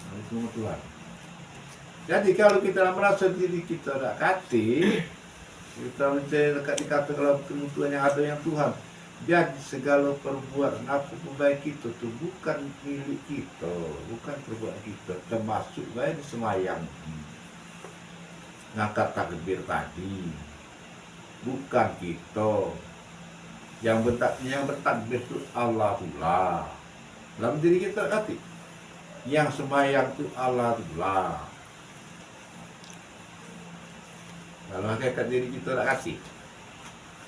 Bertemu Tuhan. Jadi kalau kita merasa diri kita tak hati, kita mencari dekat dikata kalau bertemu Tuhan yang ada yang Tuhan. Jadi segala perbuatan apa baik kita tu bukan milik kita, bukan perbuatan kita, termasuk baik di semayang. Ngangkat takbir tadi bukan kita yang bertakbir itu Allah pula dalam diri kita hati yang sembahyang itu Allah pula dalam hakikat diri kita tak kasih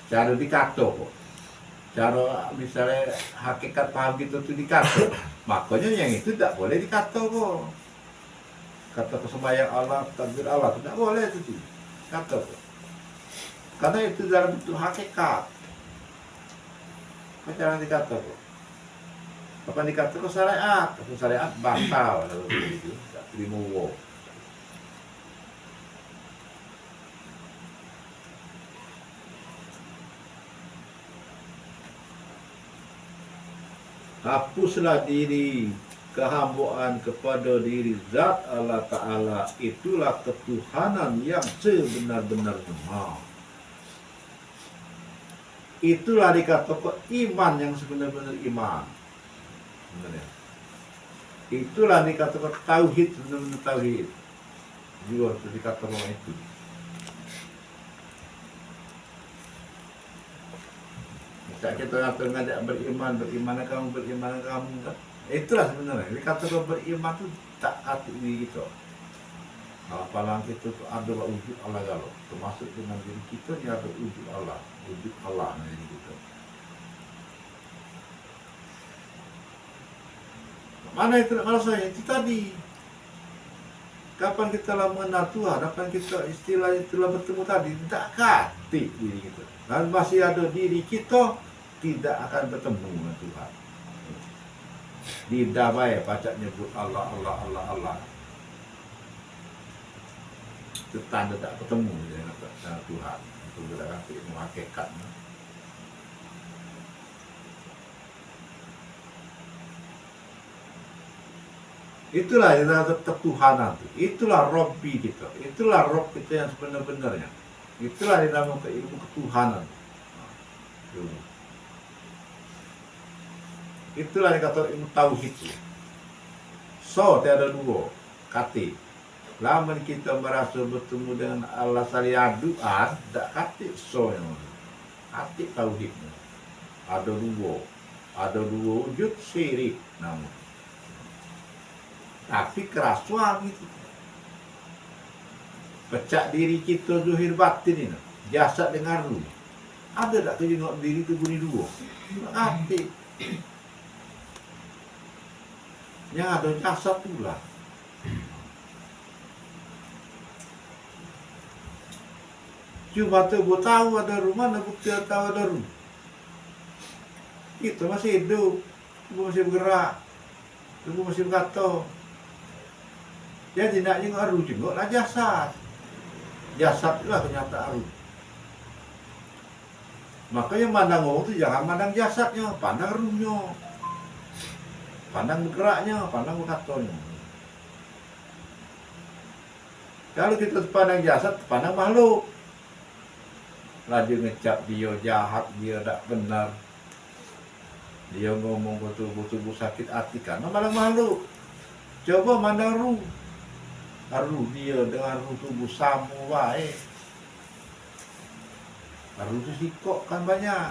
cara dikata kok cara misalnya hakikat paham kita itu dikata makanya yang itu tak boleh dikata kok. Kata kesembahyang Allah, takbir Allah, tidak boleh itu. Kata. Karena itu dalam bentuk hakikat. Jangan dikata kok. Kapan dikata kok syariat? Kalau syariat batal. Tak terima wo. Hapuslah diri kehambaan kepada diri zat Allah Ta'ala, itulah ketuhanan yang sebenar-benarnya. Itulah dikatakan iman yang sebenar-benar iman. Itulah dikatakan tauhid sebenar-benar tauhid. Juga dikatakan itu. Tak kita ngajak beriman kamu. Itulah sebenarnya. Jadi kata beriman tu tak hati diri kita. Apalang kita tu ada wujud Allah kalau termasuk dengan diri kita ni ada wujud Allah dalam diri kita. Mana itu kalau saya itu tadi. Kapan kita lah mengenal Tuhan, kapan kita istilahnya telah bertemu tadi, tak hati diri kita. Dan masih ada diri kita tidak akan bertemu dengan Tuhan. Tidak baik baca nyebut Allah. Itu tanda tak bertemu dengan Tuhan. Itu berarti hakikat. Itulah ketuhanan itu. Itulah Robbi kita. Itulah Rob kita yang sebenar-benarnya. Itulah dinamakan ilmu ketuhanan. Itulah yang kata ilmu tauhid. So tiada dua kati. Lamun kita merasa bertemu dengan Allah saliaduan, tak kati so yang kati tauhidnya. Ada dua wujud syirik namun. Tapi kerasuan itu pecah diri kita zuhir batin ini, jasad dengan ruh. Ada tak tengok diri itu bunyi dua? Hati. Yang ada jasad pula. Cuma tu tahu ada rumah, nak bukti tahu ada ruh. Kita masih hidup, tubuh masih bergerak, tubuh masih berkata. Dia tidak juga ruh juga lah jasad. Jasad itulah kenyataan ruh. Makanya mandang orang itu jangan mandang jasadnya, pandang ruhnya. Pandang bergeraknya, pandang berkatanya. Kalau kita pandang jasad, pandang makhluk. Laju ngecap dia jahat, dia tak benar. Dia ngomong ke tubuh sakit hati kan, malah makhluk. Coba mandang ruh. Ruh dia dengan ruh tubuh sama baik. Ruh itu sikok kan banyak.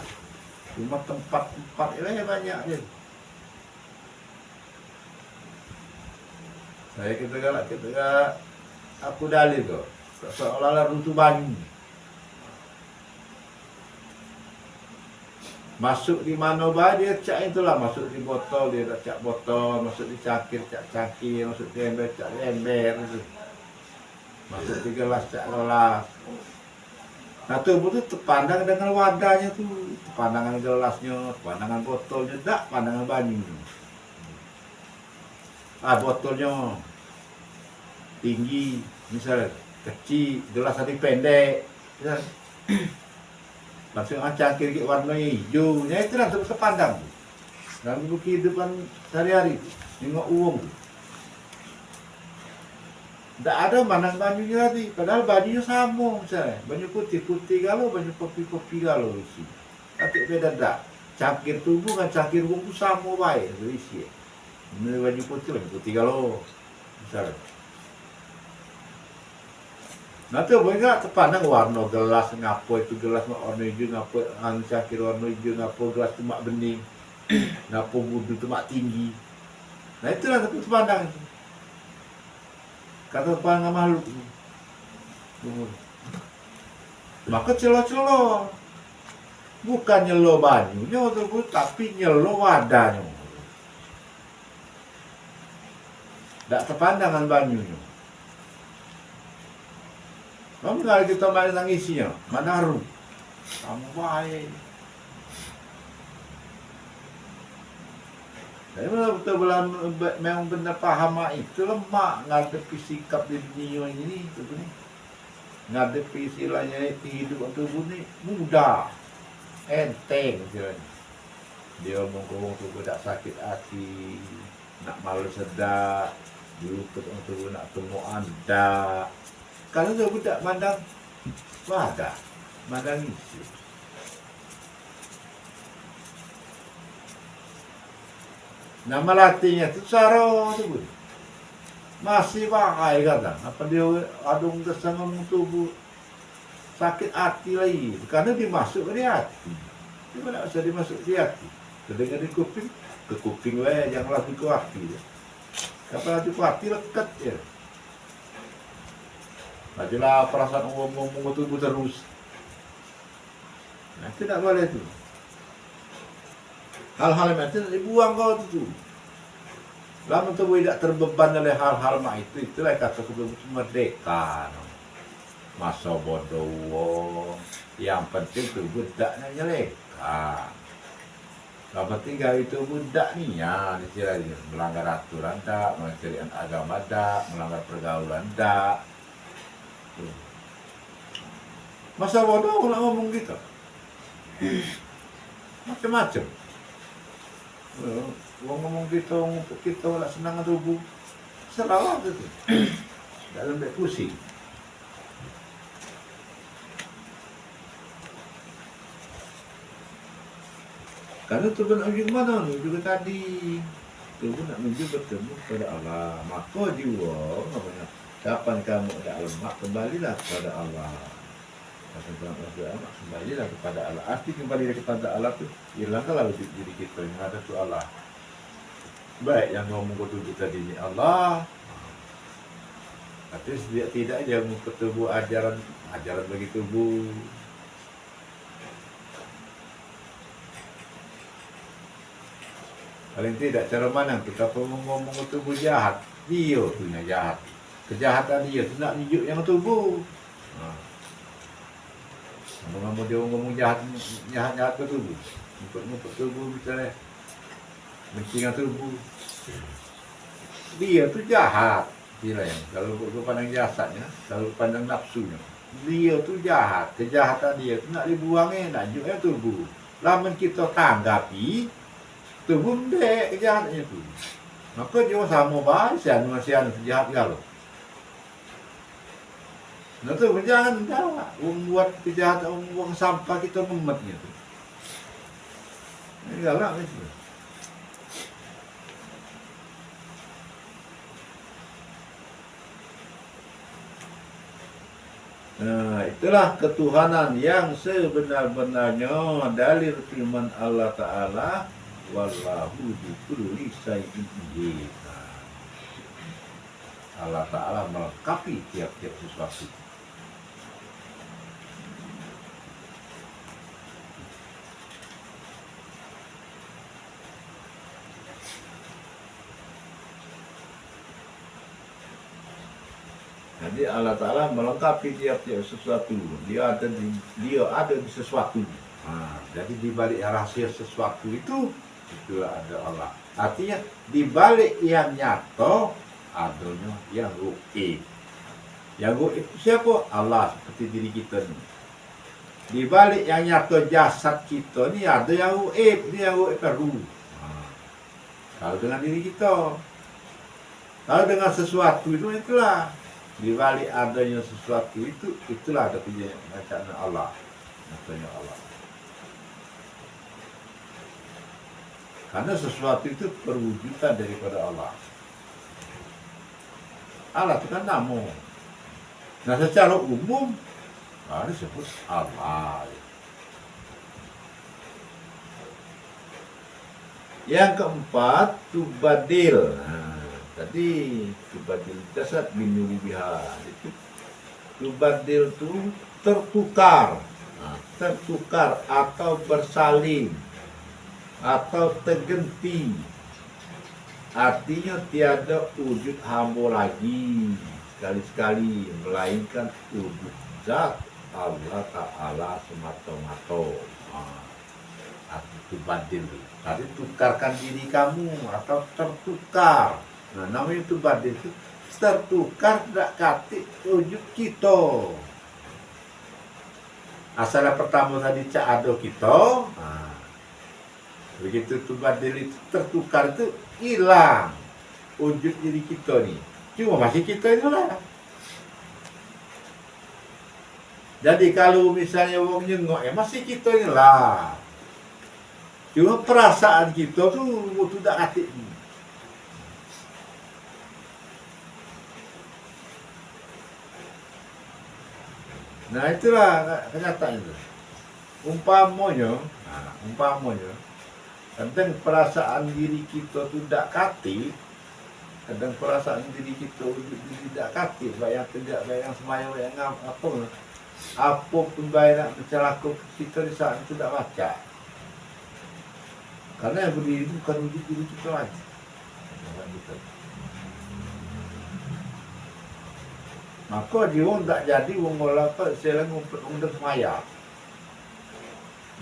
Cuma tempat-tempat ini banyak dia. Kita aku dalil kok. Seolah-olah ruh itu banyu. Masuk di mana bah dia cak itulah, masuk di botol dia tak cak botol, masuk di cakir cak cakir, masuk di ember cak ember itu. Masuk di gelas cak gelas. Nah tubuh itu terpandang dengan wadahnya tuh, pandangan gelasnya, pandangan botolnya, tak pandangan banyunya. Botolnya tinggi, misalnya kecil, gelas tadi pendek, misalnya. Langsung cangkir warna hijau, ya itu lah terpandang. Dalam kehidupan sehari-hari, tengok uang. Tak ada mandang bajunya tadi, padahal bajunya sama misalnya. Baju putih-putih galau, baju kopi-kopi galau isi. Tapi beda tak. Cangkir tubuh kan cangkir uang itu sama baik isi. Ini baju putih galau misalnya. Nah tu boleh tak terpandang warna gelas ngapo itu gelas warna hijau, ngapo cangkir warna hijau, ngapo gelas tu mak bening, ngapo budu tu mak tinggi. Nah itulah terpandang. Kata terpandang makhluk. Maka celo-celo. Bukan nyelo banyunya tapi nyelo wadahnya. Tak terpandang dengan banyunya. Kamu kalau kita main isinya, mana ruh? Kamu baik. Tapi betul-betul memang benar paham itu lemak ngadepi sikap dirinya ini, ngadepi istilahnya hidup tubuh ini mudah, enteng istilahnya. Dia ngomong tubuh tak sakit hati, nak malu sedak, dulu tubuh nak temu anda. Kalau dia budak mandang wadah, mandang isi. Nama latihnya itu saro tu pun. Masih pakai kadang. Apa dia adung kesama tubuh sakit hati lagi. Karena dimasuk ke hati. Cuma tak usah dimasuk di hati. Terdengar di kuping, ke kuping lah, jangan langsung ke hati. Kalau langsung ke hati lekat ya. Majulah perasaan ngomong tubuh terus. Nah, itu tak boleh tu. Hal-hal macam itu dibuang kau tu. Lama tubuh tidak terbeban oleh hal-hal mak itulah kata kebebasan merdeka. Masa bodoh. Yang penting tubuh tidaknya nyeleka. Yang penting kau itu budak ni ya, istilahnya melanggar aturan tak, melanggar agama tak, melanggar pergaulan tak. Masa bodoh nak ngomong gitu, macam-macam. Ngomong gitu, kita nak senang tubuh, salah gitu. Dalam baik pusing. Karena tubuh nak menuju mana ni? Juga tadi tubuh nak menuju bertemu kepada Allah. Maka jiwa, namanya, kapan kamu ada lemak, kembalilah kepada Allah. Kapan kamu ada lemak, kembalilah kepada Allah. Arti kembali kepada Allah tu, hilangkanlah wujud diri kita yang ada tu Allah. Baik yang ngomong ke tubuh tadi ni Allah. Tapi tidak dia ngomong ke tubuh ajaran bagi tubuh. Paling tidak cara mana kita pun ngomong tubuh jahat, dia punya jahat. Kejahatan dia tu nak tunjuk yang tubuh. Ngomong dia ngomong jahat ke tubuh. Ngumpet tubuh misalnya. Mencingkan tubuh. Dia tu jahat. Kalau pandang jasadnya, kalau pandang nafsunya. Dia tu jahat. Kejahatan dia tu nak dibuangnya, nak tunjuk yang tubuh. Lamun kita tanggapi tubuh dek kejahatannya tu. Maka dia sama baik sian jahat galau. Nah tu jangan buat kejahatan, buang sampah kita memetnya tu. Ini galak ni. Nah, itulah ketuhanan yang sebenar-benarnya dari firman Allah Ta'ala. Wallahu bikulli syai'in alim. Allah Ta'ala melengkapi tiap-tiap sesuatu. Jadi Allah Ta'ala melengkapi tiap-tiap sesuatu. Dia ada di sesuatu. Jadi di balik rahasia sesuatu itu ada Allah. Artinya di balik yang nyata adanya yang gaib. Yang gaib itu siapa? Allah, seperti diri kita ni. Di balik yang nyata jasad kita ni ada yang gaib. Dia yang gaib baru. Kalau dengan diri kita, kalau dengan sesuatu itu itulah. Di balik adanya sesuatu itu, itulah ada bacaan Allah. Nyatanya Allah. Karena sesuatu itu perwujudan daripada Allah. Allah itu kan nama. Nah secara umum, disebut Allah. Yang keempat, tubadil. Tadi tubadil jasad binuri biha. Tubadil itu tertukar. Tertukar atau bersalin. Atau terganti, artinya tiada wujud hamba lagi sekali-sekali melainkan wujud zat Allah Ta'ala semata-mata. Itu badil. Tadi tukarkan diri kamu atau tertukar. Nah namanya itu badil itu tertukar tidak kati wujud kita. Asalnya pertama tadi ca'ado kita. Begitu tubadil itu tertukar itu hilang wujud diri kita ni. Cuma masih kita itulah. Jadi kalau misalnya orang nyengok masih kita inilah. Cuma perasaan kita tu tidak hati. Nah itulah kenyataan itu. Umpamanya Umpamanya kadang perasaan diri kita tu tak kati, kadang perasaan diri kita tidak kati, bayang tegak, bayang semayang, bayang apa pun bayang nak bercelaku kita di saat itu tak baca. Karena yang berdiri itu bukan wujud diri kita lagi. Maka dia orang tak jadi orang ngolak selain ngumpet undang semayang.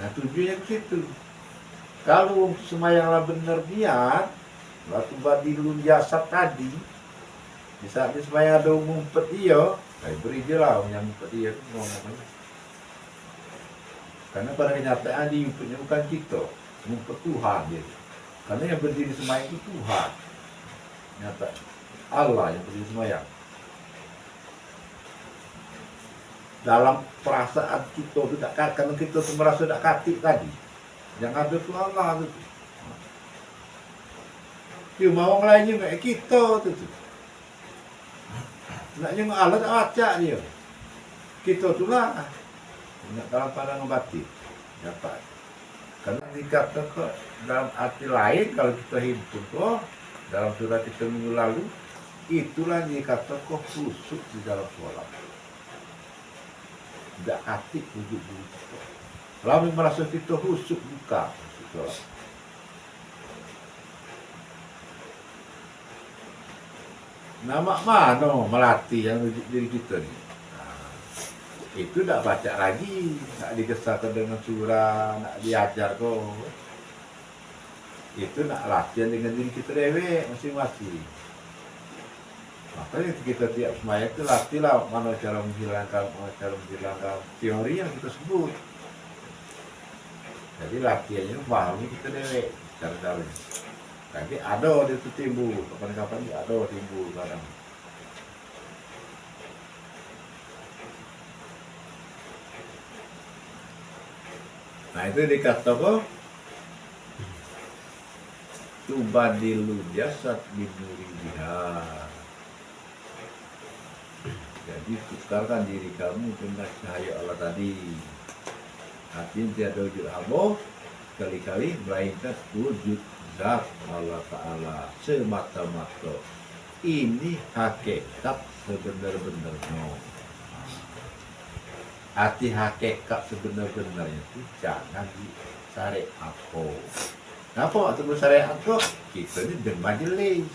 Nah tujuannya ke situ. Kalau semayanglah benar niat, waktu badi lu jasad tadi, di saat dia semayang ada ngumpet dia, beri dia lah yang ngumpet dia itu ngomongnya. Karena pada kenyataan dia ngumpetnya bukan kita, ngumpet Tuhan dia. Karena yang berdiri semayang itu Tuhan. Nyata Allah yang berdiri semayang. Dalam perasaan kita tidak karena kita merasa tidak katik tadi, yang ada itu Allah tu. Cuma orang lainnya nggak kita tu. Naknya Allah tak baca dia. Kita tu lah. Nak dalam pandangan batin dapat. Karena dikatakan dalam arti lain kalau kita hidup dalam surah kita minggu lalu, itulah dikatakan khusyuk di dalam sholat. Tidak katik wujud diri kita. Kalau merasa kita khusyuk buka sholat. Nama mana melatih yang wujud diri kita ni? Itu tak baca lagi, nak dikesahkan dengan surah, nak diajar kok. Itu nak latihan dengan diri kita dewek masing-masing. Makanya kita tiap semayang itu latihlah mana cara menghilangkan teori yang kita sebut. Jadi latihannya pahami kita dewek cara-caranya. Tapi ada itu timbul, kapan-kapan ada timbul kadang. Nah itu dikatakan tubadilu jasad binuri biha. Jadi tukarkan diri kamu dengan cahaya Allah tadi. Artinya tiada wujud Allah sekali-kali melainkan wujud zat Allah Ta'ala semata-mata. Ini hakikat sebenar-benarnya. Arti hakikat sebenar-benarnya itu jangan disarik apa. Kenapa waktu bersyariat tu? Kita ni dengan majlis,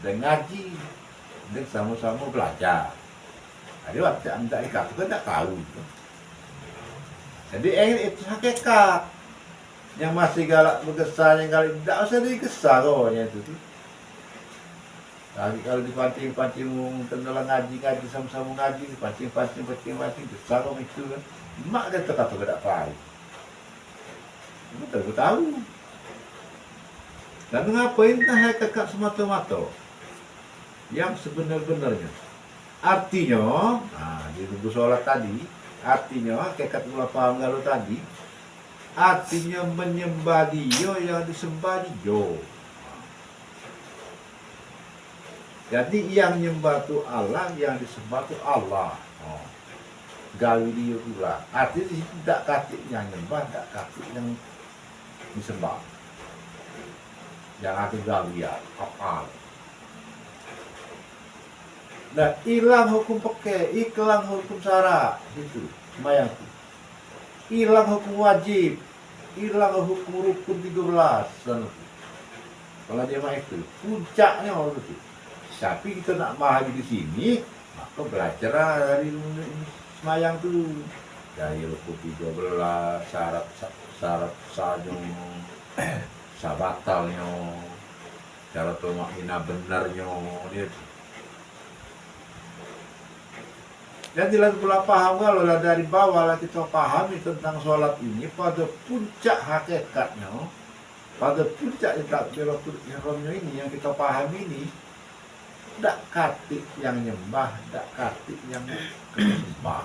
dengan ngaji, dan sama-sama belajar. Ada waktu anda ikat tu kan tak tahu. Jadi itu hakikat. Yang masih galak bergesah, yang galak tak usah digesah rohnya itu. Kalau dipancing-pancing tenggelam ngaji sama-sama ngaji, pancing besar roh itu kan. Mak dia kata tak tahu. Betul tahu. Dan ngapain hakikat semata-mata? Yang sebenar-benarnya. Artinya, di rubuh sholat tadi, artinya, hakikat mula paham kalau tadi, artinya menyembah dia yang disembah dia. Jadi yang nyembah tu Allah, yang disembah tu Allah. Gawi dia pula. Artinya tidak katik yang nyembah, tidak katik yang disembah. Yang ada gawian, apal. Nah, hilang hukum pakai, hilang hukum syarat, itu semayang itu. Hilang hukum wajib, hilang hukum rukun 13 dan itu. Kalau dia mah itu, puncaknya itu. Tapi kita nak memahami di sini, maka belajar dari semayang itu. Dari rukun 13, syarat sajong, sabatalnya, cara tumakina benarnya, dia. Jadi lalu pula paham kalau dari bawah lah kita pahami tentang sholat ini pada puncak hakikatnya, pada puncak takbiratul ihramnya ini yang kita pahami ini, tidak katik yang nyembah, tidak katik yang disembah.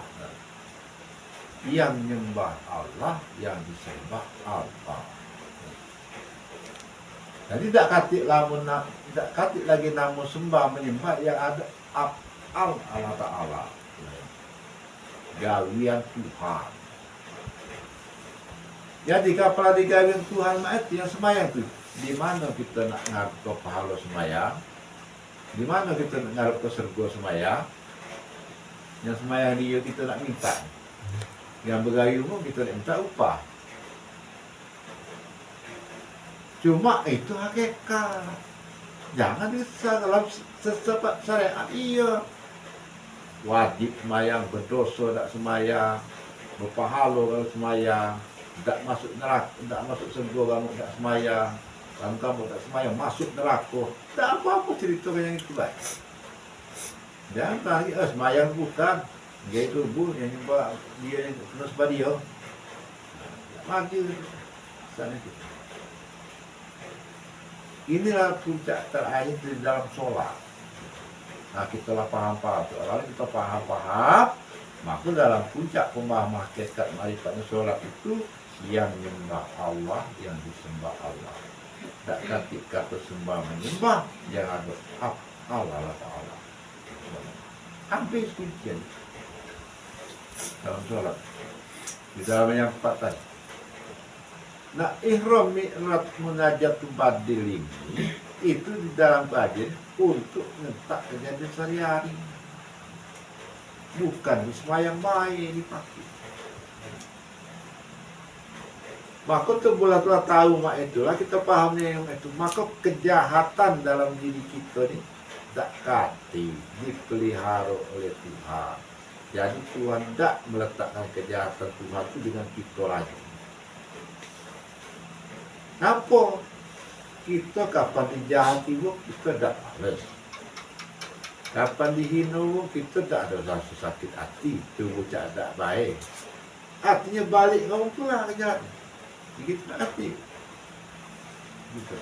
Yang nyembah Allah, yang disembah Allah. Jadi tidak katik lagi namun sembah menyembah yang ada Allah Ta'ala. Gawian Tuhan. Jadi kapal digawin Tuhan itu yang semayang tuh. Di mana kita nak ngarep ke pahala semayang? Di mana kita nak ngarep ke surga semayang? Yang semayang dia kita nak minta. Yang bergayu pun kita nak minta upah. Cuma itu hakikat. Jangan disesat dalam sesebab syariat. Iya, wajib semayang, berdosa tak semayang, berpahala kalau semayang, tak masuk neraka, tak masuk surga kamu tak semayang, kamu tak semayang masuk neraka. Tak apa-apa cerita yang itu baik. Jangan lagi semayang bukan dia itu bu yang nyembah dia yang kena sebab dia maju sana itu. Inilah puncak terakhir di dalam sholat. Nah, kita lah paham-paham. Kalau kita paham-paham, maka dalam puncak pemahaman hakikat marifatnya sholat itu yang menyembah Allah, yang disembah Allah. Tak kata sembah menyembah, yang ada Allah Ta'ala. Hampir sekian dalam sholat. Di dalam yang 4 tadi. Nah, ihram mi'raj munajatul badil ini itu di dalam badil untuk ngetak kejadian sehari-hari, bukan di semayang baik dipakai. Maka tu bola tahu mak itulah kita pahamnya yang itu. Maka kejahatan dalam diri kita ni tak kati dipelihara oleh Tuhan. Jadi Tuhan tak meletakkan kejahatan Tuhan itu dengan kita lagi. Apa? Kita kapan dijahati kita tak males. Kapan dihina kita tak ada rasa sakit hati, tubuh tak baik. Artinya balik kamu pula kejahatan. Begitu nak hati. Gitu.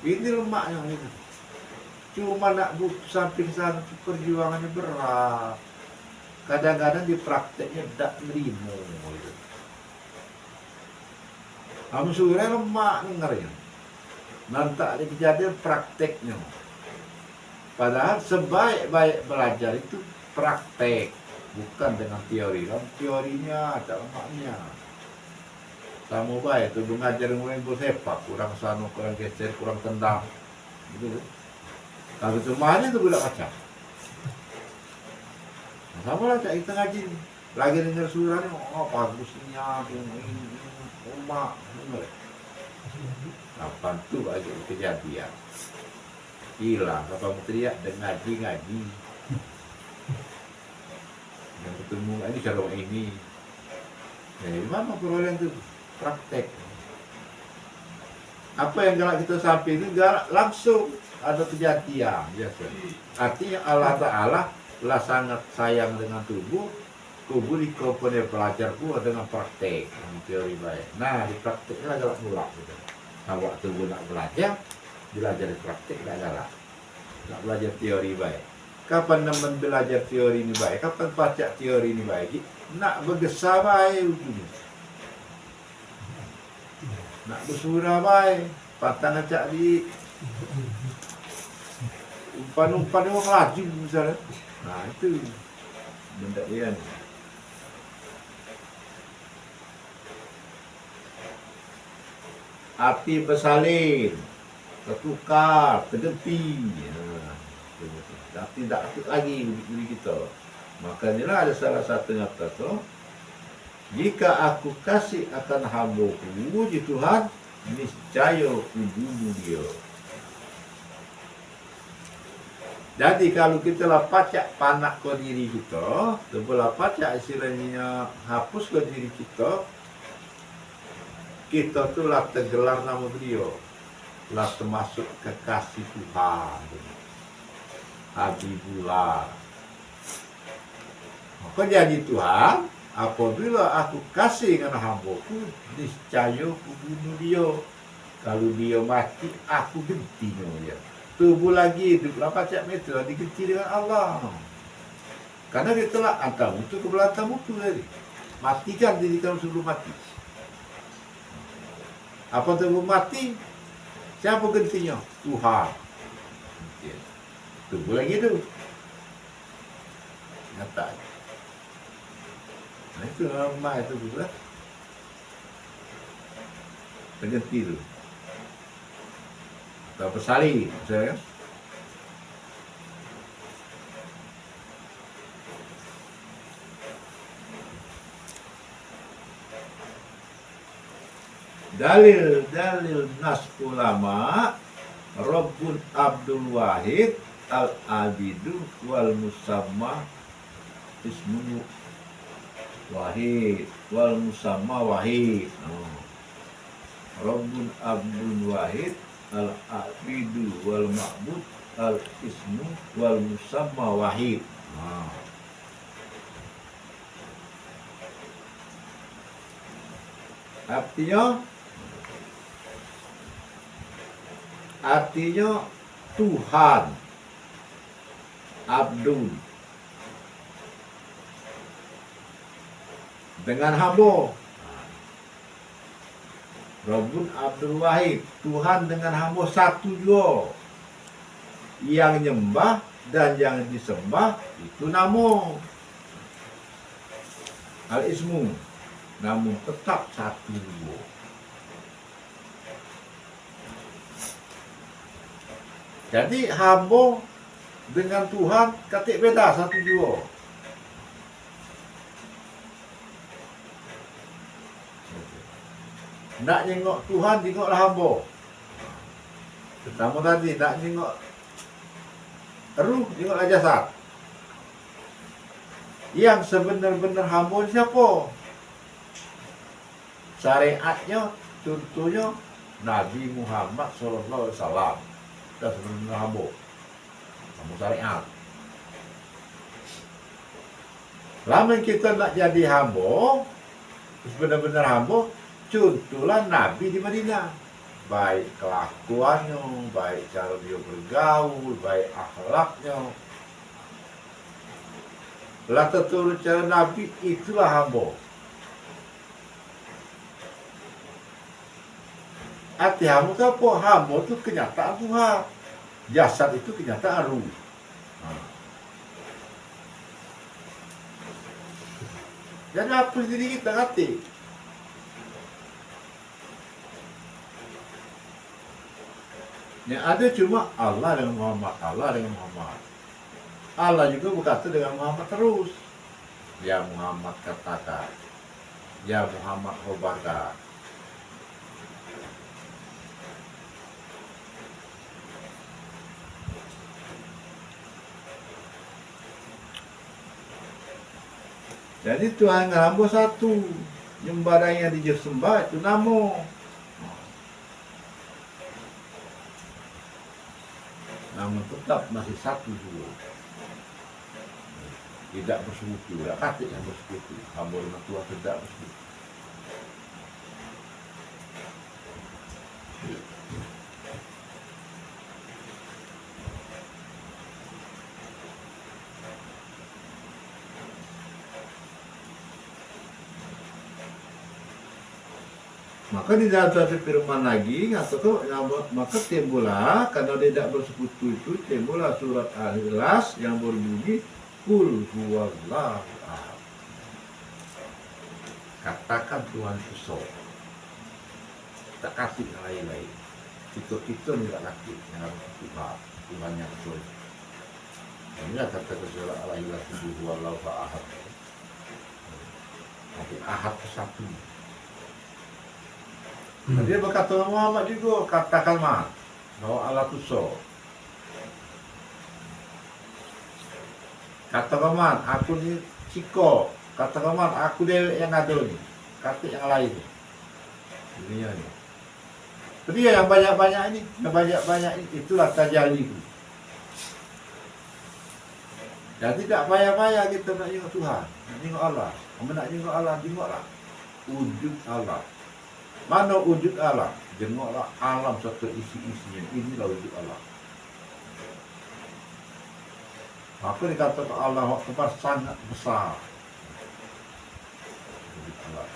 Ini lemak yang itu. Cuma nak butuh samping sana perjuangannya berat. Kadang-kadang di prakteknya tak nerima gitu. Kamu sudah lemak dengarnya. Nanti ada kejadian prakteknya. Padahal sebaik-baik belajar itu praktek, bukan dengan teori. Kan teorinya tak lemaknya. Kamu baik tu mengajar main bola sepak, kurang sana, kurang geser, kurang tendang. Gitu. Kalau semuanya tu budak kacau. Sama lah kita ngaji. Lagi dengar surah ni, oh bagusnya, ini. Umat kapan tu ada kejadian hilang kapan teriak dan ngaji yang ketemu ini kalau ini jadi mana perolehan tu praktek apa yang galak kita sampai ini galak langsung ada kejadian biasa. Artinya Allah Ta'ala lah sangat sayang dengan tubuh di komponen pelajarku dengan praktek teori baik. Nah di prakteknya galak mulak gitu. Nah waktu gue nak belajar di praktek tak galak. Nak belajar teori baik. Kapan nemen belajar teori ini baik? Kapan baca teori ini baik? Nak bergesah baik ujungnya. Nak bersurah baik. Patang acak di umpan-umpan yang laju misalnya. Nah itu benda dia ni. Api bersalin, tertukar, tergenti, tapi tak akut lagi diri kita. Makanya ada salah satu yang kata, jika aku kasih akan hamba-Ku, puji Tuhan, niscaya ku bunuh dia. Jadi kalau kita lah pacak panak ke diri kita, terbelah pacak istilahnya hapus ke diri kita tu lah tergelar nama beliau, lah termasuk kekasih Tuhan, Habibullah. Maka jadi Tuhan, apabila aku kasih dengan hamba-Ku, niscaya ku bunuh dia. Kalau dia mati, aku gentinya dia. Tubuh lagi hidup lah pacak meter digenti dengan Allah. Karena dia telah antamu tu ke belakang mutu tadi. Matikan diri kamu sebelum mati. Apa tubuh mati? Siapa gentinya? Tuhan. Tubuh lagi tu. Nyata. Nah itu lemah itu juga. Tegentil atau pesali misalnya kan. Dalil nas ulama Rabbun Abdul Wahid al Abidu wal Musamma ismu Wahid wal Musamma Wahid. Rabbun Abdul Wahid al Abidu wal Ma'bud al ismu wal Musamma Wahid. Artinya Tuhan, Abdul dengan hamba. Rabbun Abdul Wahid, Tuhan dengan hamba satu jua. Yang nyembah dan yang disembah itu nama. Al-ismu, namun tetap satu jua. Jadi hamba dengan Tuhan katik beda satu jua. Nak nyengok Tuhan, tengoklah hamba. Pertama tadi, nak nyengok ruh, tengoklah jasad. Yang sebenar-benar hamba siapa? Syariatnya, contohnya Nabi Muhammad SAW. Dan sebenarnya hamba syariat. Lama kita nak jadi hamba, benar-benar hamba, contohlah Nabi di Madinah. Baik kelakuannya, baik cara dia bergaul, baik akhlaknya. Lah terturut cara Nabi, itulah hamba. Arti hamba itu apa? Hamba itu kenyataan Tuhan. Jasad itu kenyataan ruh. Jadi apa diri kita ngerti? Yang ada cuma Allah dengan Muhammad, Allah dengan Muhammad. Allah juga berkata dengan Muhammad terus. Ya Muhammad katakan, ya Muhammad khobarkan. Jadi Tuhan hamba satu, nyembah yang disembah itu nama. Namun tetap masih satu juga. Tidak bersekutu, tidak katik yang bersekutu. Hamba dengan Tuhan tidak bersekutu. Maka di dalam satu firman lagi, maka timbullah, karena tidak bersekutu itu, timbullah surat Al-Ikhlas yang berbunyi, Qul huwallahu ahad. Katakan Tuhan itu tak kasih yang lain-lain. Kita tidak kasih yang harus Tuhan yang betul. Inilah kata surat Al-Ikhlas, Qul huwallahu ahad. Tapi ahad itu satu. Dia berkata Muhammad juga, katakan bahwa Allah itu Katakan aku ni Ciko. Katakan aku dia yang ada ni. Kata yang lain ni. Dunia ni. Dia yang banyak-banyak ini, yang banyak-banyak ini, itulah tajalli. Jadi tak payah-payah kita nak tengok Tuhan, nak tengok Allah. Kamu nak tengok Allah, tengoklah wujud Allah. Mana wujud Allah? Tengoklah alam serta isi-isinya. Inilah wujud Allah. Maka dikatakan Allah Akbar sangat besar. Wujud Allah.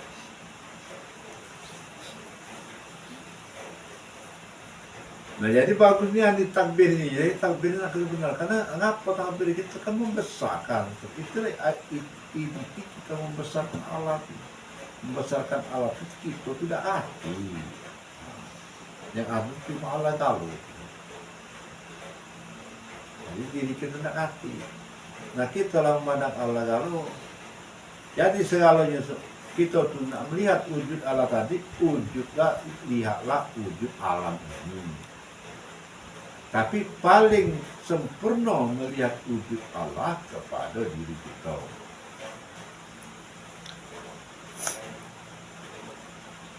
Nah jadi bagusnya di takbir ini. Jadi takbir ini akan benar. Karena kenapa takbir kita kan membesarkan. Itulah kita membesarkan Allah. Membesarkan Allah itu kita tidak hati. Yang ada cuma Allah tahu. Jadi diri kita tidak hati. Nah kita lah memandang Allah tahu. Jadi segalanya kita tuh nak melihat wujud Allah tadi, wujudlah, lihatlah wujud alam ini. Tapi paling sempurna melihat wujud Allah kepada diri kita.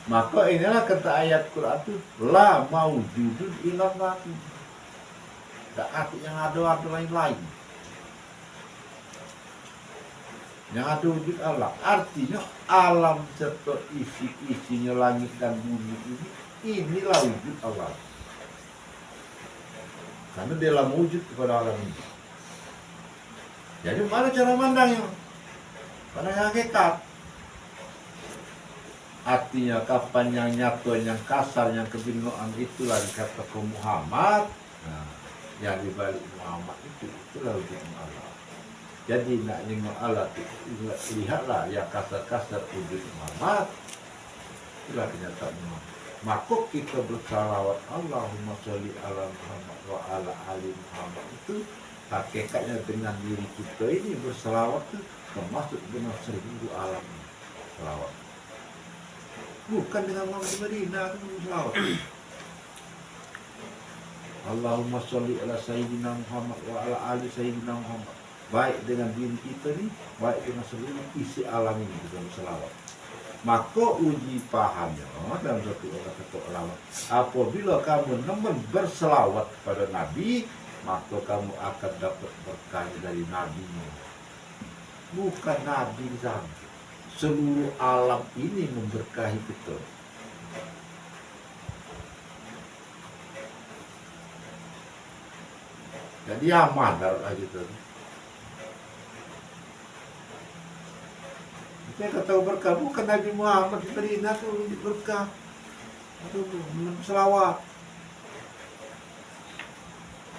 Maka inilah kata ayat Quran itu, la maujudun illa mati. Tak ada yang ada lain-lain. Yang ada wujud Allah. Artinya alam serta isi-isinya langit dan bumi ini, inilah wujud Allah. Karena dia lah wujud kepada alam ini. Jadi mana cara mandangnya? Pada yang hakikat. Artinya kapan yang nyata, yang kasar, yang kebingungan itulah dikatakan Muhammad. Nah, yang dibalik Muhammad itulah wujud Allah. Jadi nak nengok Allah itu, lihatlah yang kasar-kasar wujud Muhammad. Itulah kenyataan Muhammad. Maka kita bersalawat Allahumma sholli ala Muhammad wa ala ali Muhammad itu hakikatnya dengan diri kita ini bersalawat itu termasuk dengan 1000 alam salawat. Bukan dengan Muhammad Madinah itu bersalawat. Allahumma sholli ala sayyidina Muhammad wa ala ali sayyidina Muhammad. Baik dengan diri kita ini, baik dengan seluruh isi alam ini kita bersalawat. Maka uji pahamnya dalam satu kata ulama, apabila kamu nemen berselawat pada Nabi, maka kamu akan dapat berkah dari Nabi. Bukan Nabi saja, seluruh alam ini memberkahi kita. Jadi aman dalam gitu. Saya kata berkah, bukan Nabi Muhammad di Madinah itu berkah. Itu selawat.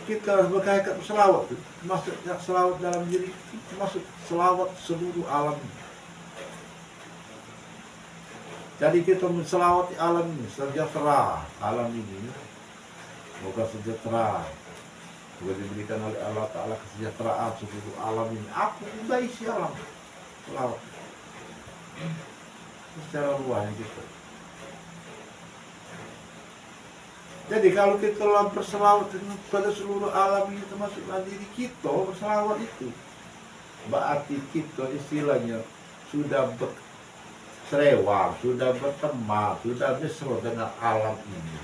Kita harus berkaitan selawat. Masuk selawat dalam diri, masuk selawat seluruh alam. Jadi kita menselawati alam ini, sejahtera alam ini. Semoga sejahtera. Semoga diberikan oleh Allah Ta'ala kesejahteraan seluruh alam ini. Aku juga isi alam. Selawat. Secara luas gitu. Jadi kalau kita berselawat pada seluruh alam ini termasuk diri kita berselawat itu, berarti kita istilahnya sudah berserewar, sudah berteman, sudah mesra dengan alam ini.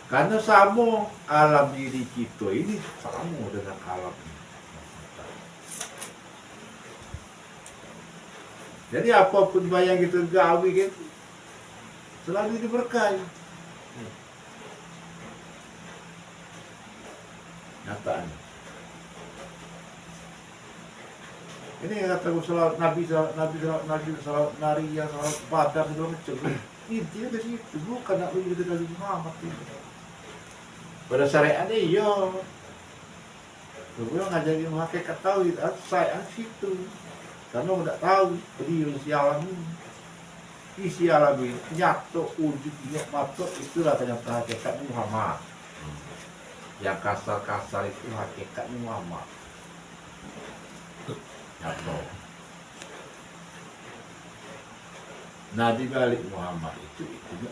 Karena sama alam diri kita ini sama dengan alam ini. Jadi apapun bayang kita gawe gitu, selalu diberkahi. Nyatanya. Ini yang kata salawat Nabi, salawat Naria, salawat Badar segala macam. Intinya ke situ, bukan nak lebih dari Muhammad itu. Pada syariat ini, iya. Kemudian ngajarin hakikat tauhid, saya situ. Karena tidak tahu beri isi alam ini, isi alam ini nyata wujudnya mata itulah ternyata hakikat Muhammad. Yang kasar-kasar itu hakikat Muhammad. Nyata. Nah di balik Muhammad itu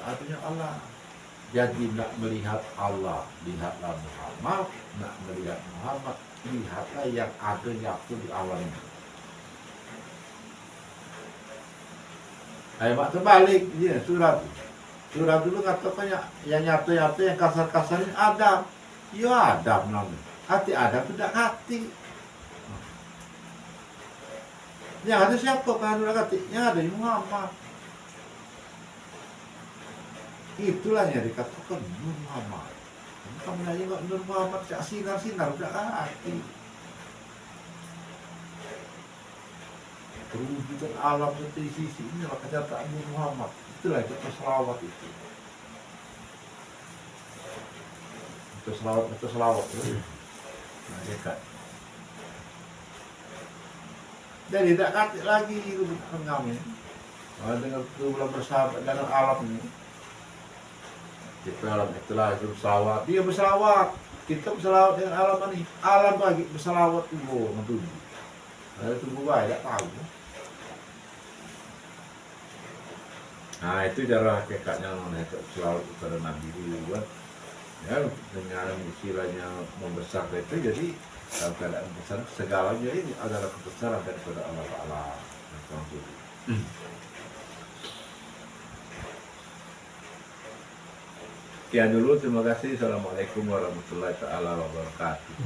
artinya Allah. Jadi nak melihat Allah, lihatlah Muhammad. Nak melihat Muhammad, lihatlah yang ada nyata di alam ini. Mak terbalik dia surat. Surat dulu katakannya yang nyata-nyata yang kasar-kasar ini Adam. Ya Adam namanya. Hati Adam tidak hati. Yang ada siapa kan ada hati? Yang ada Muhammad. Itulah yang dikatakan Nur Muhammad. Kamu nanya Nur Muhammad sinar-sinar tidak hati. Perwujudan alam seperti sisi ini adalah kenyataan Muhammad. Itulah kita selawat itu. Itu selawat. Nah, dekat. Jadi tidak katik lagi itu mengamin. Dengan bulan bersahabat dengan alam ini. Kita alam itulah itu berselawat. Dia berselawat. Kita berselawat dengan alam ini. Alam bagi berselawat tubuh, tubuh. Ada tubuh baik, tak tahu. Nah itu cara hakikatnya menetap selawat kepada Nabi dulu kan. Ya dengan istilahnya membesar itu jadi dalam keadaan besar segalanya ini adalah kebesaran daripada Allah Taala. Sekian dulu, terima kasih. Assalamualaikum warahmatullahi taala wabarakatuh.